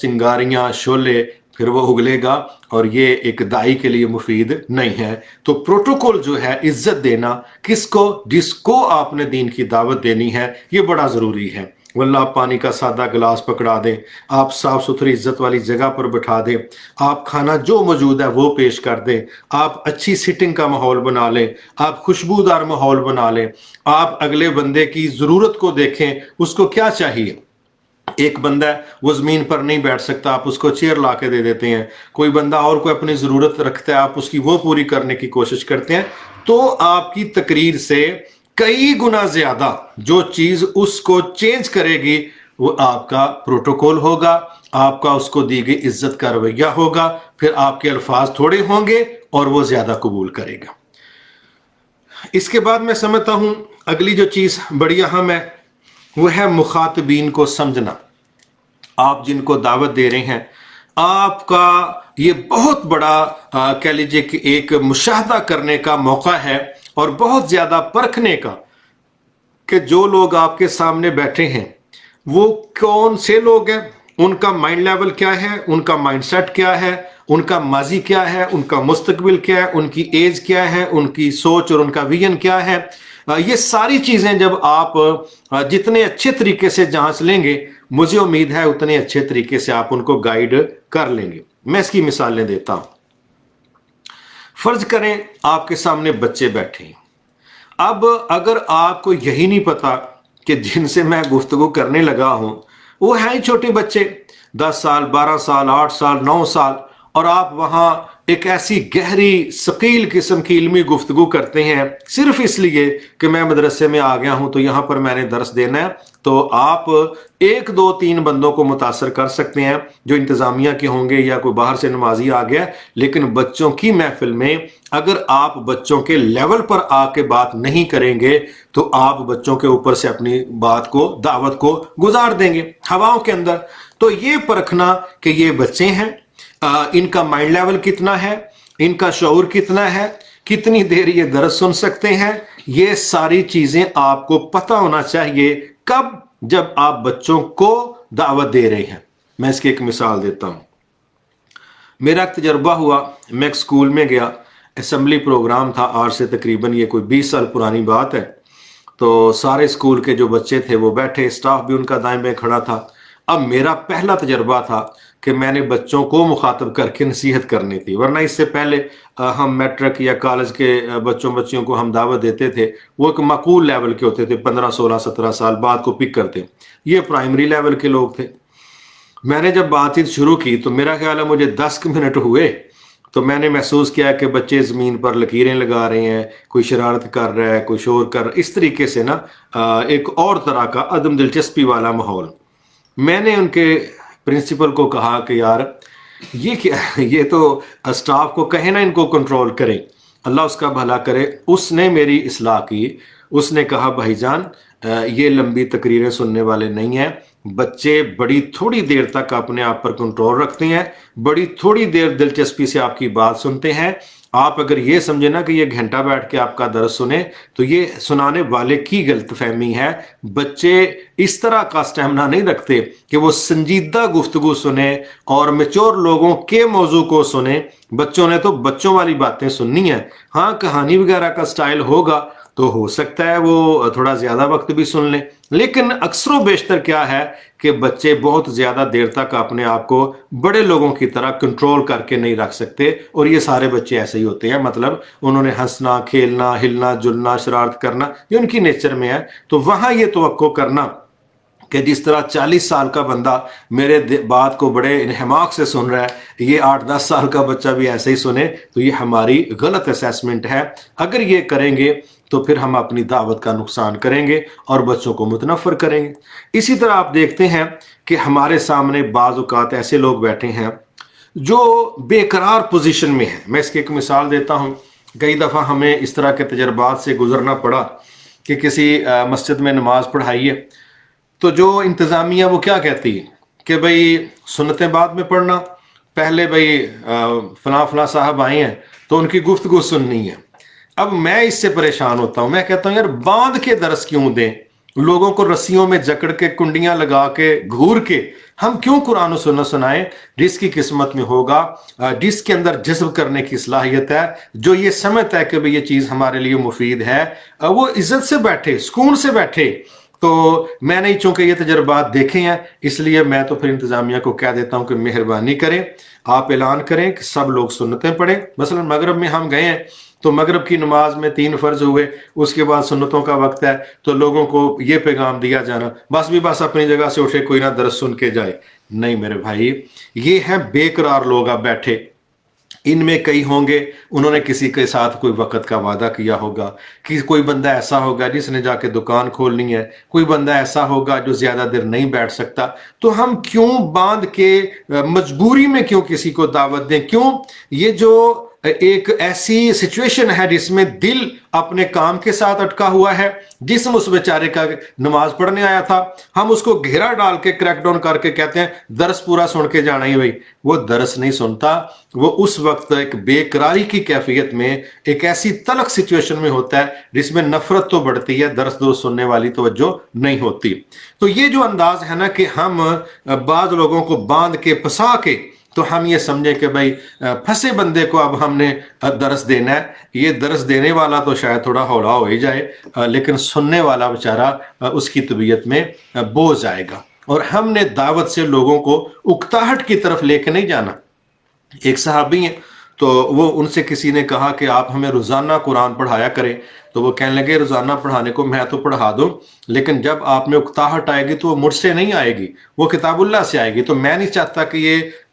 A: چنگاریاں، شعلے پھر وہ اگلے گا، اور یہ ایک داعی کے لیے مفید نہیں ہے۔ تو پروٹوکول جو ہے عزت دینا کس کو، جس کو آپ نے دین کی دعوت دینی ہے، یہ بڑا ضروری ہے۔ واللہ آپ پانی کا سادہ گلاس پکڑا دیں، آپ صاف ستھری عزت والی جگہ پر بٹھا دیں، آپ کھانا جو موجود ہے وہ پیش کر دیں، آپ اچھی سیٹنگ کا ماحول بنا لیں، آپ خوشبودار ماحول بنا لیں، آپ اگلے بندے کی ضرورت کو دیکھیں، اس کو کیا چاہیے۔ ایک بندہ ہے وہ زمین پر نہیں بیٹھ سکتا، آپ اس کو چیئر لا کے دے دیتے ہیں، کوئی بندہ اور کوئی اپنی ضرورت رکھتا ہے، آپ اس کی وہ پوری کرنے کی کوشش کرتے ہیں، تو آپ کی تقریر سے کئی گنا زیادہ جو چیز اس کو چینج کرے گی وہ آپ کا پروٹوکول ہوگا، آپ کا اس کو دی گئی عزت کا رویہ ہوگا، پھر آپ کے الفاظ تھوڑے ہوں گے اور وہ زیادہ قبول کرے گا۔ اس کے بعد میں سمجھتا ہوں اگلی جو چیز بڑی اہم ہے وہ ہے مخاطبین کو سمجھنا۔ آپ جن کو دعوت دے رہے ہیں، آپ کا یہ بہت بڑا کہہ لیجئے کہ ایک مشاہدہ کرنے کا موقع ہے اور بہت زیادہ پرکھنے کا کہ جو لوگ آپ کے سامنے بیٹھے ہیں وہ کون سے لوگ ہیں، ان کا مائنڈ لیول کیا ہے، ان کا مائنڈ سیٹ کیا ہے، ان کا ماضی کیا ہے، ان کا مستقبل کیا ہے، ان کی ایج کیا ہے، ان کی سوچ اور ان کا ویژن کیا ہے۔ یہ ساری چیزیں جب آپ جتنے اچھے طریقے سے جانچ لیں گے، مجھے امید ہے اتنے اچھے طریقے سے آپ ان کو گائیڈ کر لیں گے۔ میں اس کی مثالیں دیتا ہوں۔ فرض کریں آپ کے سامنے بچے بیٹھے ہیں، اب اگر آپ کو یہی نہیں پتا کہ جن سے میں گفتگو کرنے لگا ہوں وہ ہیں ہی چھوٹے بچے، 10 سال، 12 سال، 8 سال، 9 سال، اور آپ وہاں ایک ایسی گہری ثقیل قسم کی علمی گفتگو کرتے ہیں صرف اس لیے کہ میں مدرسے میں آ گیا ہوں تو یہاں پر میں نے درس دینا ہے، تو آپ ایک دو تین بندوں کو متاثر کر سکتے ہیں جو انتظامیہ کے ہوں گے یا کوئی باہر سے نمازی آ گیا، لیکن بچوں کی محفل میں اگر آپ بچوں کے لیول پر آ کے بات نہیں کریں گے تو آپ بچوں کے اوپر سے اپنی بات کو، دعوت کو گزار دیں گے ہواؤں کے اندر۔ تو یہ پرکھنا کہ یہ بچے ہیں، ان کا مائنڈ لیول کتنا ہے، ان کا شعور کتنا ہے، کتنی دیر یہ درس سن سکتے ہیں، یہ ساری چیزیں آپ کو پتہ ہونا چاہیے۔ کب؟ جب آپ بچوں کو دعوت دے رہے ہیں۔ میں اس کی ایک مثال دیتا ہوں۔ میرا ایک تجربہ ہوا، میں ایک سکول میں گیا، اسمبلی پروگرام تھا، آج سے تقریباً یہ کوئی 20 سال پرانی بات ہے۔ تو سارے سکول کے جو بچے تھے وہ بیٹھے، سٹاف بھی ان کا دائیں بائیں کھڑا تھا۔ اب میرا پہلا تجربہ تھا کہ میں نے بچوں کو مخاطب کر کے نصیحت کرنی تھی، ورنہ اس سے پہلے ہم میٹرک یا کالج کے بچیوں کو ہم دعوت دیتے تھے، وہ ایک معقول لیول کے ہوتے تھے، 15 16 17 سال بعد کو پک کرتے۔ یہ پرائمری لیول کے لوگ تھے۔ میں نے جب بات چیت شروع کی تو میرا خیال ہے مجھے 10 منٹ ہوئے تو میں نے محسوس کیا کہ بچے زمین پر لکیریں لگا رہے ہیں، کوئی شرارت کر رہا ہے، کوئی شور کر رہا ہے، اس طریقے سے نا ایک اور طرح کا عدم دلچسپی والا ماحول۔ میں نے ان کے پرنسپل کو کہا کہ یار یہ کیا، یہ تو اسٹاف کو کہیں نا ان کو کنٹرول کریں، اللہ اس کا بھلا کرے۔ اس نے میری اصلاح کی، اس نے کہا بھائی جان یہ لمبی تقریریں سننے والے نہیں ہیں، بچے بڑی تھوڑی دیر تک اپنے آپ پر کنٹرول رکھتے ہیں، بڑی تھوڑی دیر دلچسپی سے آپ کی بات سنتے ہیں۔ آپ اگر یہ سمجھے نا کہ یہ گھنٹہ بیٹھ کے آپ کا درس سنیں تو یہ سنانے والے کی غلط فہمی ہے۔ بچے اس طرح کا سٹیمنا نہیں رکھتے کہ وہ سنجیدہ گفتگو سنیں اور میچور لوگوں کے موضوع کو سنیں۔ بچوں نے تو بچوں والی باتیں سننی ہیں، ہاں کہانی وغیرہ کا سٹائل ہوگا تو ہو سکتا ہے وہ تھوڑا زیادہ وقت بھی سن لیں، لیکن اکثر و بیشتر کیا ہے کہ بچے بہت زیادہ دیر تک اپنے آپ کو بڑے لوگوں کی طرح کنٹرول کر کے نہیں رکھ سکتے، اور یہ سارے بچے ایسے ہی ہوتے ہیں، مطلب انہوں نے ہنسنا، کھیلنا، ہلنا جلنا، شرارت کرنا، یہ ان کی نیچر میں ہے۔ تو وہاں یہ توقع کرنا کہ جس طرح 40 سال کا بندہ میرے بات کو بڑے انہماک سے سن رہا ہے، یہ 8-10 سال کا بچہ بھی ایسے ہی سنے، تو یہ ہماری غلط اسیسمنٹ ہے۔ اگر یہ کریں گے تو پھر ہم اپنی دعوت کا نقصان کریں گے اور بچوں کو متنفر کریں گے۔ اسی طرح آپ دیکھتے ہیں کہ ہمارے سامنے بعض اوقات ایسے لوگ بیٹھے ہیں جو بے قرار پوزیشن میں ہیں۔ میں اس کی ایک مثال دیتا ہوں۔ کئی دفعہ ہمیں اس طرح کے تجربات سے گزرنا پڑا کہ کسی مسجد میں نماز پڑھائی ہے تو جو انتظامیہ وہ کیا کہتی ہے کہ بھئی سنتیں بعد میں پڑھنا، پہلے بھئی فلاں فلاں صاحب آئے ہیں تو ان کی گفتگو سننی ہے۔ اب میں اس سے پریشان ہوتا ہوں، میں کہتا ہوں یار باندھ کے درس کیوں دیں، لوگوں کو رسیوں میں جکڑ کے کنڈیاں لگا کے گھور کے ہم کیوں قرآن و سنت سنائیں؟ جس کی قسمت میں ہوگا، جس کے اندر جذب کرنے کی صلاحیت ہے، جو یہ سمجھتا ہے کہ بھئی یہ چیز ہمارے لیے مفید ہے، وہ عزت سے بیٹھے، سکون سے بیٹھے۔ تو میں نے چونکہ یہ تجربات دیکھے ہیں، اس لیے میں تو پھر انتظامیہ کو کہہ دیتا ہوں کہ مہربانی کریں، آپ اعلان کریں کہ سب لوگ سنتیں پڑھیں۔ مثلا مغرب میں ہم گئے ہیں تو مغرب کی نماز میں 3 فرض ہوئے، اس کے بعد سنتوں کا وقت ہے، تو لوگوں کو یہ پیغام دیا جانا بس اپنی جگہ سے اٹھے، کوئی نہ درس سن کے جائے۔ نہیں میرے بھائی، یہ ہیں بے قرار لوگ اب بیٹھے۔ ان میں کئی ہوں گے انہوں نے کسی کے ساتھ کوئی وقت کا وعدہ کیا ہوگا، کہ کوئی بندہ ایسا ہوگا جس نے جا کے دکان کھولنی ہے، کوئی بندہ ایسا ہوگا جو زیادہ دیر نہیں بیٹھ سکتا۔ تو ہم کیوں باندھ کے مجبوری میں کیوں کسی کو دعوت دیں؟ کیوں؟ یہ جو ایک ایسی سچویشن ہے جس میں دل اپنے کام کے ساتھ اٹکا ہوا ہے، جسم اس بیچارے کا نماز پڑھنے آیا تھا، ہم اس کو گھیرا ڈال کے کریک ڈاؤن کر کے کہتے ہیں درس پورا سن کے جانا ہی۔ بھائی وہ درس نہیں سنتا، وہ اس وقت ایک بے قراری کی کیفیت میں، ایک ایسی تلخ سچویشن میں ہوتا ہے جس میں نفرت تو بڑھتی ہے، درس سننے والی توجہ نہیں ہوتی۔ تو یہ جو انداز ہے نا کہ ہم بعض لوگوں کو باندھ کے پھنسا کے تو ہم یہ سمجھیں کہ بھائی پھنسے بندے کو اب ہم نے درس دینا ہے۔ یہ درس دینے والا تو شاید تھوڑا ہولا ہو ہی جائے، لیکن سننے والا بیچارہ اس کی طبیعت میں بوجھ آئے گا۔ اور ہم نے دعوت سے لوگوں کو اکتاہٹ کی طرف لے کے نہیں جانا۔ ایک صحابی ہیں تو وہ ان سے کسی نے کہا کہ آپ ہمیں روزانہ قرآن پڑھایا کریں، تو وہ کہنے لگے روزانہ پڑھانے کو میں تو پڑھا دوں، لیکن جب آپ میں اکتاہٹ آئے گی تو وہ مجھ سے نہیں آئے گی، وہ کتاب اللہ سے آئے گی۔ تو میں نہیں چاہتا کہ یہ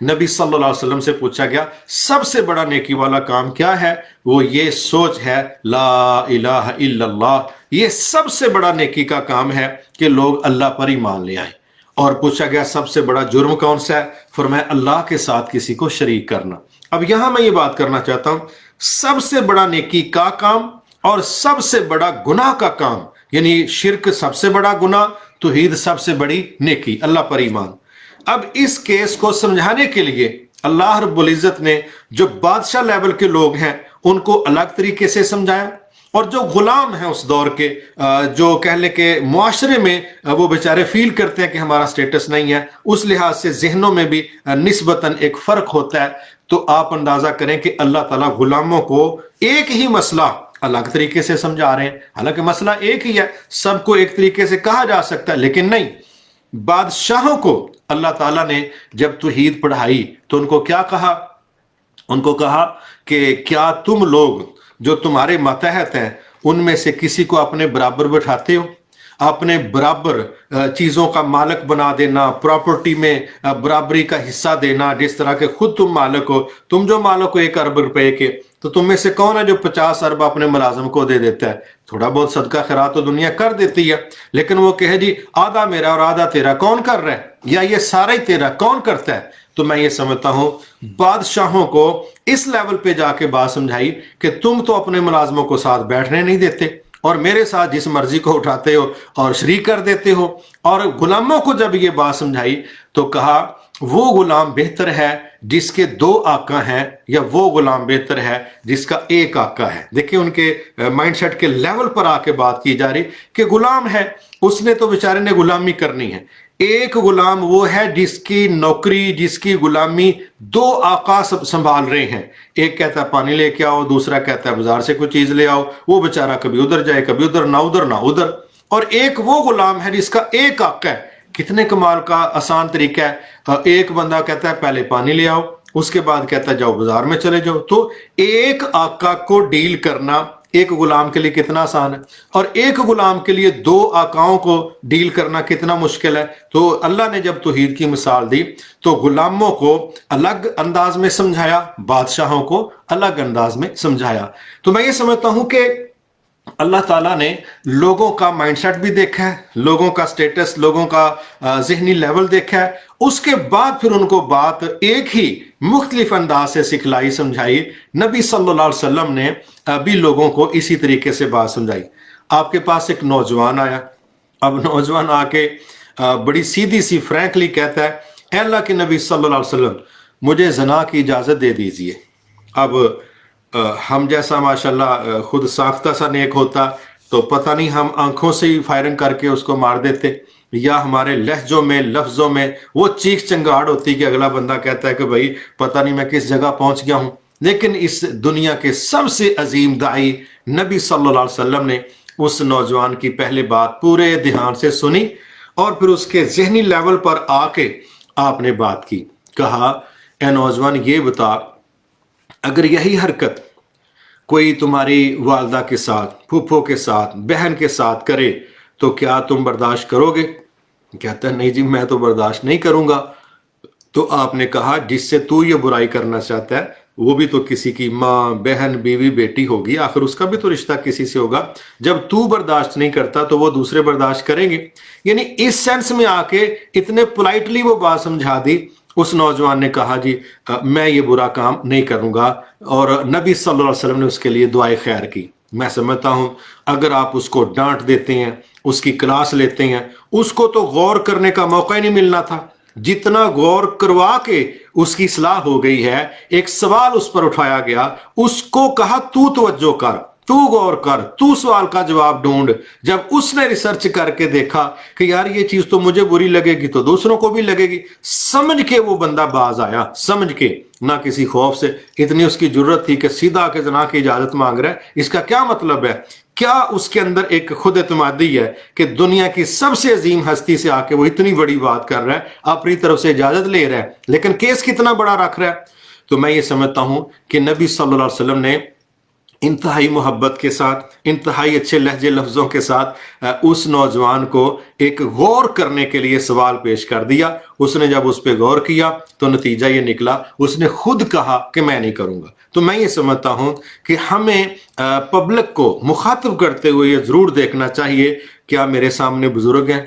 A: نبی صلی اللہ علیہ وسلم سے پوچھا گیا سب سے بڑا نیکی والا کام کیا ہے؟ وہ یہ سوچ ہے لا الہ الا اللہ، یہ سب سے بڑا نیکی کا کام ہے کہ لوگ اللہ پر ایمان لے آئیں۔ اور پوچھا گیا سب سے بڑا جرم کون سا ہے؟ فرمایا اللہ کے ساتھ کسی کو شریک کرنا۔ اب یہاں میں یہ بات کرنا چاہتا ہوں، سب سے بڑا نیکی کا کام اور سب سے بڑا گناہ کا کام، یعنی شرک سب سے بڑا گناہ، توحید سب سے بڑی نیکی، اللہ پر ایمان۔ اب اس کیس کو سمجھانے کے لیے اللہ رب العزت نے جو بادشاہ لیول کے لوگ ہیں ان کو الگ طریقے سے سمجھایا، اور جو غلام ہیں اس دور کے، جو کہہ لیں کہ معاشرے میں وہ بیچارے فیل کرتے ہیں کہ ہمارا سٹیٹس نہیں ہے، اس لحاظ سے ذہنوں میں بھی نسبتاً ایک فرق ہوتا ہے۔ تو آپ اندازہ کریں کہ اللہ تعالیٰ غلاموں کو ایک ہی مسئلہ الگ طریقے سے سمجھا رہے ہیں، حالانکہ مسئلہ ایک ہی ہے، سب کو ایک طریقے سے کہا جا سکتا ہے، لیکن نہیں۔ بادشاہوں کو اللہ تعالیٰ نے جب توحید پڑھائی تو ان کو کیا کہا؟ ان کو کہا کہ کیا تم لوگ جو تمہارے ماتحت ہیں ان میں سے کسی کو اپنے برابر بٹھاتے ہو؟ اپنے برابر چیزوں کا مالک بنا دینا، پراپرٹی میں برابری کا حصہ دینا، جس طرح کہ خود تم مالک ہو، تم جو مالک ہو 1 ارب روپے کے، تو تم میں سے کون ہے جو 50 ارب اپنے ملازم کو دے دیتا ہے؟ تھوڑا بہت صدقہ خیرات تو دنیا کر دیتی ہے، لیکن وہ کہے جی آدھا میرا اور آدھا تیرا، کون کر رہا ہے؟ یا یہ سارا ہی تیرا، کون کرتا ہے؟ تو میں یہ سمجھتا ہوں بادشاہوں کو اس لیول پہ جا کے بات سمجھائی کہ تم تو اپنے ملازموں کو ساتھ بیٹھنے نہیں دیتے اور میرے ساتھ جس مرضی کو اٹھاتے ہو اور شریک کر دیتے ہو۔ اور غلاموں کو جب یہ بات سمجھائی تو کہا وہ غلام بہتر ہے جس کے 2 آقا ہیں، یا وہ غلام بہتر ہے جس کا 1 آقا ہے۔ دیکھیں ان کے مائنڈ سیٹ کے لیول پر آ کے بات کی جا رہی کہ غلام ہے، اس نے تو بیچارے نے غلامی کرنی ہے۔ ایک غلام وہ ہے جس کی نوکری، جس کی غلامی 2 آقا سنبھال رہے ہیں، ایک کہتا ہے پانی لے کے آؤ، دوسرا کہتا ہے بازار سے کوئی چیز لے آؤ، وہ بیچارہ کبھی ادھر جائے کبھی ادھر، نہ ادھر نہ ادھر۔ اور ایک وہ غلام ہے جس کا 1 آقا ہے۔ کتنے کمال کا آسان طریقہ ہے، ایک بندہ کہتا ہے پہلے پانی لے آؤ، اس کے بعد کہتا ہے جاؤ بازار میں چلے جاؤ۔ تو ایک آقا کو ڈیل کرنا ایک غلام کے لیے کتنا آسان ہے، اور ایک غلام کے لیے 2 آقاؤں کو ڈیل کرنا کتنا مشکل ہے۔ تو اللہ نے جب توحید کی مثال دی تو غلاموں کو الگ انداز میں سمجھایا، بادشاہوں کو الگ انداز میں سمجھایا۔ تو میں یہ سمجھتا ہوں کہ اللہ تعالیٰ نے لوگوں کا مائنڈ سیٹ بھی دیکھا ہے، لوگوں کا سٹیٹس، لوگوں کا ذہنی لیول دیکھا ہے، اس کے بعد پھر ان کو بات ایک ہی مختلف انداز سے سکھلائی، سمجھائی۔ نبی صلی اللہ علیہ وسلم نے بھی لوگوں کو اسی طریقے سے بات سمجھائی۔ آپ کے پاس ایک نوجوان آیا، اب نوجوان آ کے بڑی سیدھی سی فرینکلی کہتا ہے اے اللہ کے نبی صلی اللہ علیہ وسلم مجھے زنا کی اجازت دے دیجئے۔ اب ہم جیسا ماشاءاللہ خود ساختہ سا نیک ہوتا تو پتہ نہیں ہم آنکھوں سے ہی فائرنگ کر کے اس کو مار دیتے، یا ہمارے لہجوں میں لفظوں میں وہ چیخ چنگاڑ ہوتی کہ اگلا بندہ کہتا ہے کہ بھائی پتہ نہیں میں کس جگہ پہنچ گیا ہوں۔ لیکن اس دنیا کے سب سے عظیم داعی نبی صلی اللہ علیہ وسلم نے اس نوجوان کی پہلے بات پورے دھیان سے سنی، اور پھر اس کے ذہنی لیول پر آ کے آپ نے بات کی، کہا اے نوجوان یہ بتا اگر یہی حرکت کوئی تمہاری والدہ کے ساتھ، پھوپھو کے ساتھ، بہن کے ساتھ کرے تو کیا تم برداشت کرو گے؟ کہتا ہے نہیں جی میں تو برداشت نہیں کروں گا۔ تو آپ نے کہا جس سے تو یہ برائی کرنا چاہتا ہے وہ بھی تو کسی کی ماں، بہن، بیوی، بیٹی ہوگی، آخر اس کا بھی تو رشتہ کسی سے ہوگا۔ جب تو برداشت نہیں کرتا تو وہ دوسرے برداشت کریں گے۔ یعنی اس سینس میں آ کے اتنے پولائٹلی وہ بات سمجھا دی۔ اس نوجوان نے کہا جی میں یہ برا کام نہیں کروں گا، اور نبی صلی اللہ علیہ وسلم نے اس کے لیے دعائے خیر کی۔ میں سمجھتا ہوں اگر آپ اس کو ڈانٹ دیتے ہیں، اس کی کلاس لیتے ہیں، اس کو تو غور کرنے کا موقع ہی نہیں ملنا تھا۔ جتنا غور کروا کے اس کی اصلاح ہو گئی ہے، ایک سوال اس پر اٹھایا گیا، اس کو کہا تو توجہ کر، تو غور کر، تو سوال کا جواب ڈھونڈ۔ جب اس نے ریسرچ کر کے دیکھا کہ یار یہ چیز تو مجھے بری لگے گی تو دوسروں کو بھی لگے گی، سمجھ کے وہ بندہ باز آیا، سمجھ کے، نہ کسی خوف سے۔ اتنی اس کی جرت تھی کہ سیدھا کے زنا کی اجازت مانگ رہا ہے۔ اس کا کیا مطلب ہے؟ کیا اس کے اندر ایک خود اعتمادی ہے کہ دنیا کی سب سے عظیم ہستی سے آ کے وہ اتنی بڑی بات کر رہا ہے، اپنی طرف سے اجازت لے رہا ہے، لیکن کیس کتنا بڑا رکھ رہا ہے۔ تو میں یہ سمجھتا ہوں کہ نبی صلی اللہ علیہ وسلم نے انتہائی محبت کے ساتھ، انتہائی اچھے لہجے لفظوں کے ساتھ اس نوجوان کو ایک غور کرنے کے لیے سوال پیش کر دیا۔ اس نے جب اس پہ غور کیا تو نتیجہ یہ نکلا، اس نے خود کہا کہ میں نہیں کروں گا۔ تو میں یہ سمجھتا ہوں کہ ہمیں پبلک کو مخاطب کرتے ہوئے یہ ضرور دیکھنا چاہیے، کیا میرے سامنے بزرگ ہیں،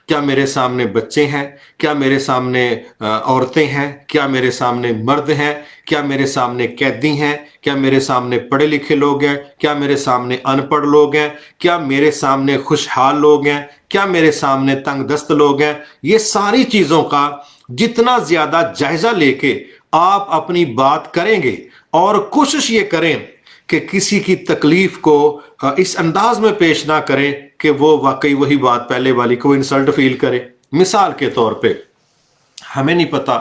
A: کیا میرے سامنے بچے ہیں، کیا میرے سامنے عورتیں ہیں، کیا میرے سامنے مرد ہیں، کیا میرے سامنے قیدی ہیں، کیا میرے سامنے پڑھے لکھے لوگ ہیں، کیا میرے سامنے ان پڑھ لوگ ہیں، کیا میرے سامنے خوشحال لوگ ہیں، کیا میرے سامنے تنگ دست لوگ ہیں۔ یہ ساری چیزوں کا جتنا زیادہ جائزہ لے کے آپ اپنی بات کریں گے اور کوشش یہ کریں کہ کسی کی تکلیف کو اس انداز میں پیش نہ کریں کہ وہ واقعی وہی بات پہلے والی کو انسلٹ فیل کرے۔ مثال کے طور پہ ہمیں نہیں پتا،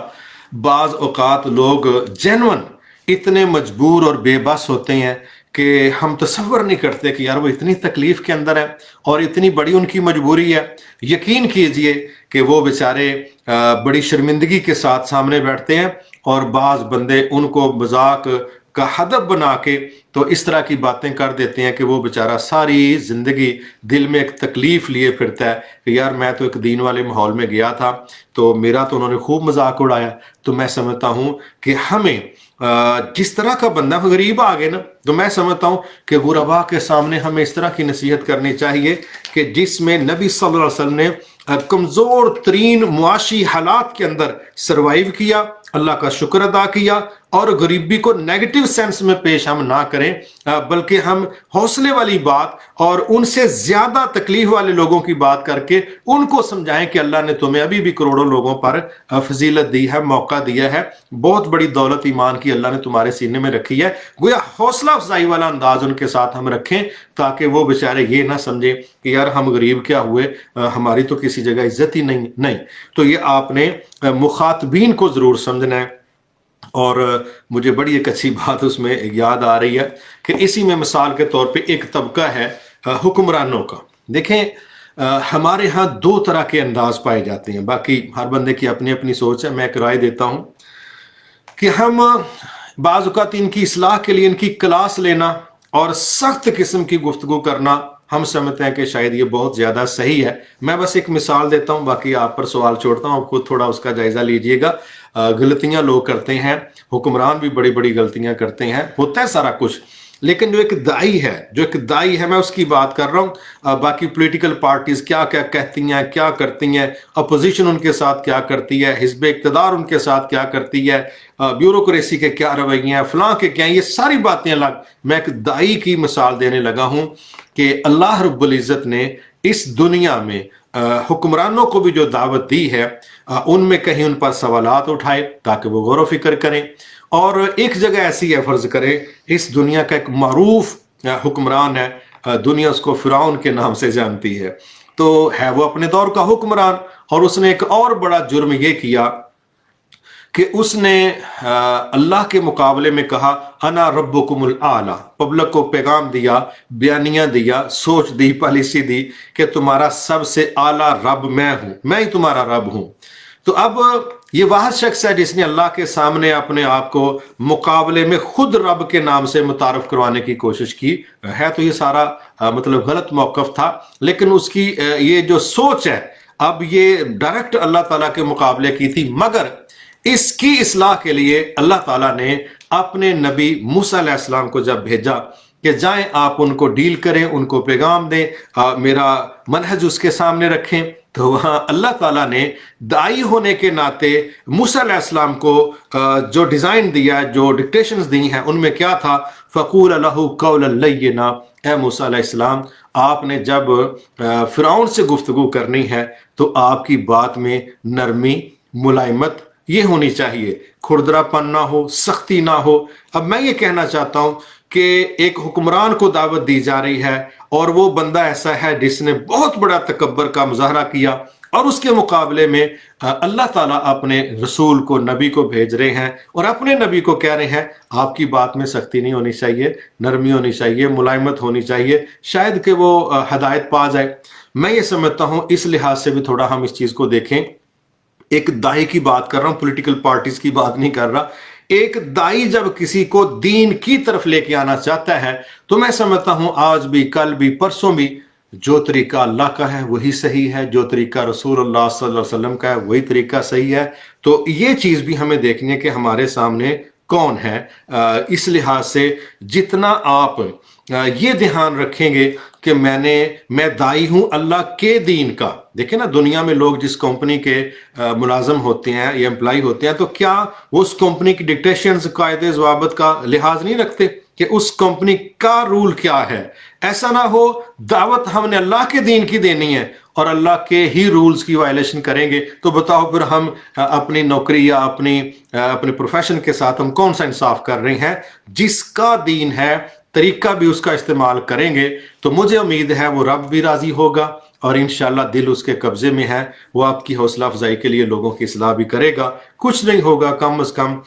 A: بعض اوقات لوگ جینون اتنے مجبور اور بے بس ہوتے ہیں کہ ہم تصور نہیں کرتے کہ یار وہ اتنی تکلیف کے اندر ہے اور اتنی بڑی ان کی مجبوری ہے۔ یقین کیجئے کہ وہ بیچارے بڑی شرمندگی کے ساتھ سامنے بیٹھتے ہیں، اور بعض بندے ان کو مذاق کا ہدف بنا کے تو اس طرح کی باتیں کر دیتے ہیں کہ وہ بیچارہ ساری زندگی دل میں ایک تکلیف لیے پھرتا ہے کہ یار میں تو ایک دین والے ماحول میں گیا تھا تو میرا تو انہوں نے خوب مذاق اڑایا۔ تو میں سمجھتا ہوں کہ ہمیں جس طرح کا بندہ غریب آگے نا، تو میں سمجھتا ہوں کہ غربا کے سامنے ہمیں اس طرح کی نصیحت کرنی چاہیے کہ جس میں نبی صلی اللہ علیہ وسلم نے کمزور ترین معاشی حالات کے اندر سروائیو کیا، اللہ کا شکر ادا کیا، اور غریبی کو نیگیٹو سینس میں پیش ہم نہ کریں، بلکہ ہم حوصلے والی بات اور ان سے زیادہ تکلیف والے لوگوں کی بات کر کے ان کو سمجھائیں کہ اللہ نے تمہیں ابھی بھی کروڑوں لوگوں پر فضیلت دی ہے، موقع دیا ہے، بہت بڑی دولت ایمان کی اللہ نے تمہارے سینے میں رکھی ہے۔ گویا حوصلہ افزائی والا انداز ان کے ساتھ ہم رکھیں تاکہ وہ بیچارے یہ نہ سمجھیں کہ یار ہم غریب کیا ہوئے، ہماری تو کسی جگہ عزت ہی نہیں۔ تو یہ آپ نے مخاطبین کو ضرور سمجھنا ہے۔ اور مجھے بڑی ایک اچھی بات اس میں یاد آ رہی ہے کہ اسی میں مثال کے طور پہ ایک طبقہ ہے حکمرانوں کا۔ دیکھیں ہمارے ہاں دو طرح کے انداز پائے جاتے ہیں، باقی ہر بندے کی اپنی اپنی سوچ ہے، میں ایک رائے دیتا ہوں کہ ہم بعض اوقات ان کی اصلاح کے لیے ان کی کلاس لینا اور سخت قسم کی گفتگو کرنا ہم سمجھتے ہیں کہ شاید یہ بہت زیادہ صحیح ہے۔ میں بس ایک مثال دیتا ہوں، باقی آپ پر سوال چھوڑتا ہوں، آپ خود تھوڑا اس کا جائزہ لیجئے گا۔ غلطیاں لوگ کرتے ہیں، حکمران بھی بڑی بڑی غلطیاں کرتے ہیں، ہوتا ہے سارا کچھ، لیکن جو ایک دائی ہے میں اس کی بات کر رہا ہوں۔ باقی پولیٹیکل پارٹیز کیا کیا کہتی ہیں، کیا کرتی ہیں، اپوزیشن ان کے ساتھ کیا کرتی ہے، حزب اقتدار ان کے ساتھ کیا کرتی ہے، بیوروکریسی کے کیا رویے ہیں، فلاں کے کیا ہیں، یہ ساری باتیں الگ۔ میں ایک دائی کی مثال دینے لگا ہوں کہ اللہ رب العزت نے اس دنیا میں حکمرانوں کو بھی جو دعوت دی ہے، ان میں کہیں ان پر سوالات اٹھائے تاکہ وہ غور و فکر کریں۔ اور ایک جگہ ایسی ہے، فرض کریں اس دنیا کا ایک معروف حکمران ہے، دنیا اس کو فرعون کے نام سے جانتی ہے، تو ہے وہ اپنے دور کا حکمران، اور اس نے ایک اور بڑا جرم یہ کیا کہ اس نے اللہ کے مقابلے میں کہا انا ربکم الاعلی، پبلک کو پیغام دیا، بیانیہ دیا، سوچ دی، پالیسی دی کہ تمہارا سب سے اعلیٰ رب میں ہوں، میں ہی تمہارا رب ہوں۔ تو اب یہ واحد شخص ہے جس نے اللہ کے سامنے اپنے آپ کو مقابلے میں خود رب کے نام سے متعارف کروانے کی کوشش کی ہے۔ تو یہ سارا مطلب غلط موقف تھا، لیکن اس کی یہ جو سوچ ہے اب یہ ڈائریکٹ اللہ تعالیٰ کے مقابلے کی تھی، مگر اس کی اصلاح کے لیے اللہ تعالیٰ نے اپنے نبی موسیٰ علیہ السلام کو جب بھیجا کہ جائیں آپ ان کو ڈیل کریں، ان کو پیغام دیں، میرا منہج اس کے سامنے رکھیں، تو وہاں اللہ تعالیٰ نے دائی ہونے کے ناطے موسیٰ علیہ السلام کو جو ڈیزائن دیا، جو ڈکٹیشنز دی ہیں، ان میں کیا تھا؟ فَقُولَ لَهُ قَوْلًا لَيِّنًا، اے موسیٰ علیہ السلام آپ نے جب فرعون سے گفتگو کرنی ہے تو آپ کی بات میں نرمی، ملائمت یہ ہونی چاہیے، کھردرا پن نہ ہو، سختی نہ ہو۔ اب میں یہ کہنا چاہتا ہوں کہ ایک حکمران کو دعوت دی جا رہی ہے اور وہ بندہ ایسا ہے جس نے بہت بڑا تکبر کا مظاہرہ کیا، اور اس کے مقابلے میں اللہ تعالیٰ اپنے رسول کو، نبی کو بھیج رہے ہیں اور اپنے نبی کو کہہ رہے ہیں آپ کی بات میں سختی نہیں ہونی چاہیے، نرمی ہونی چاہیے، ملائمت ہونی چاہیے، شاید کہ وہ ہدایت پا جائے۔ میں یہ سمجھتا ہوں اس لحاظ سے بھی تھوڑا ہم اس چیز کو دیکھیں۔ ایک دائی کی بات کر رہا ہوں، پولیٹیکل پارٹیز کی بات نہیں کر رہا۔ ایک دائی جب کسی کو دین کی طرف لے کے آنا چاہتا ہے تو میں سمجھتا ہوں آج بھی، کل بھی، پرسوں بھی، جو طریقہ اللہ کا ہے وہی صحیح ہے، جو طریقہ رسول اللہ صلی اللہ علیہ وسلم کا ہے وہی طریقہ صحیح ہے۔ تو یہ چیز بھی ہمیں دیکھنی ہے کہ ہمارے سامنے کون ہے۔ اس لحاظ سے جتنا آپ یہ دھیان رکھیں گے کہ میں دائی ہوں اللہ کے دین کا۔ دیکھیں نا، دنیا میں لوگ جس کمپنی کے ملازم ہوتے ہیں یا امپلائی ہوتے ہیں تو کیا وہ اس کمپنی کی ڈکٹیشنز، قاعدے ضوابط کا لحاظ نہیں رکھتے کہ اس کمپنی کا رول کیا ہے؟ ایسا نہ ہو دعوت ہم نے اللہ کے دین کی دینی ہے اور اللہ کے ہی رولز کی وائلیشن کریں گے، تو بتاؤ پھر ہم اپنی نوکری یا اپنے پروفیشن کے ساتھ ہم کون سا انصاف کر رہے ہیں؟ جس کا دین ہے طریقہ بھی اس کا استعمال کریں گے تو مجھے امید ہے وہ رب بھی راضی ہوگا، اور انشاءاللہ دل اس کے قبضے میں ہے، وہ آپ کی حوصلہ افزائی کے لیے لوگوں کی اصلاح بھی کرے گا۔ کچھ نہیں ہوگا، کم از کم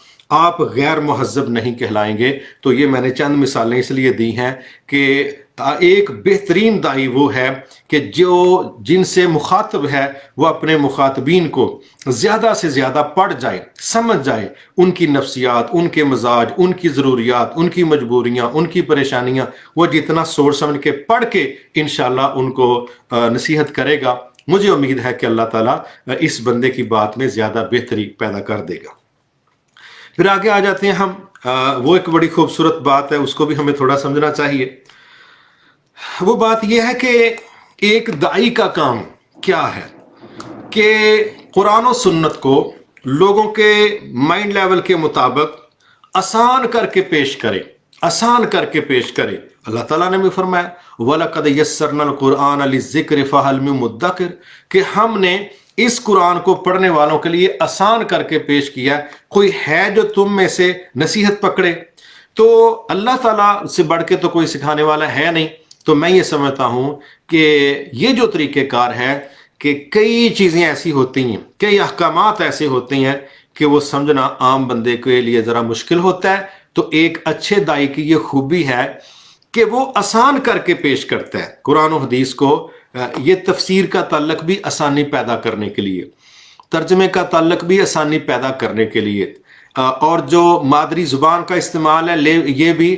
A: آپ غیر مہذب نہیں کہلائیں گے۔ تو یہ میں نے چند مثالیں اس لیے دی ہیں کہ ایک بہترین دائی وہ ہے کہ جن سے مخاطب ہے وہ اپنے مخاطبین کو زیادہ سے زیادہ پڑھ جائے، سمجھ جائے ان کی نفسیات، ان کے مزاج، ان کی ضروریات، ان کی مجبوریاں، ان کی پریشانیاں، وہ جتنا سوچ سمجھ کے پڑھ کے انشاءاللہ ان کو نصیحت کرے گا۔ مجھے امید ہے کہ اللہ تعالیٰ اس بندے کی بات میں زیادہ بہتری پیدا کر دے گا۔ پھر آگے آ جاتے ہیں ہم، وہ ایک بڑی خوبصورت بات ہے، اس کو بھی ہمیں تھوڑا سمجھنا چاہیے۔ وہ بات یہ ہے کہ ایک دائی کا کام کیا ہے کہ قرآن و سنت کو لوگوں کے مائنڈ لیول کے مطابق آسان کر کے پیش کرے، آسان کر کے پیش کرے۔ اللہ تعالیٰ نے بھی فرمایا وَلَقَدْ يَسَّرْنَا الْقُرْآنَ لِلذِّكْرِ فَهَلْ مِن مُدَّكِرٍ، کہ ہم نے اس قرآن کو پڑھنے والوں کے لیے آسان کر کے پیش کیا، کوئی ہے جو تم میں سے نصیحت پکڑے؟ تو اللہ تعالیٰ سے بڑھ کے تو کوئی سکھانے والا ہے نہیں۔ تو میں یہ سمجھتا ہوں کہ یہ جو طریقہ کار ہے کہ کئی چیزیں ایسی ہوتی ہیں، کئی احکامات ایسے ہوتے ہیں کہ وہ سمجھنا عام بندے کے لیے ذرا مشکل ہوتا ہے۔ تو ایک اچھے دائی کی یہ خوبی ہے کہ وہ آسان کر کے پیش کرتا ہے قرآن و حدیث کو۔ یہ تفسیر کا تعلق بھی آسانی پیدا کرنے کے لیے، ترجمے کا تعلق بھی آسانی پیدا کرنے کے لیے، اور جو مادری زبان کا استعمال ہے یہ بھی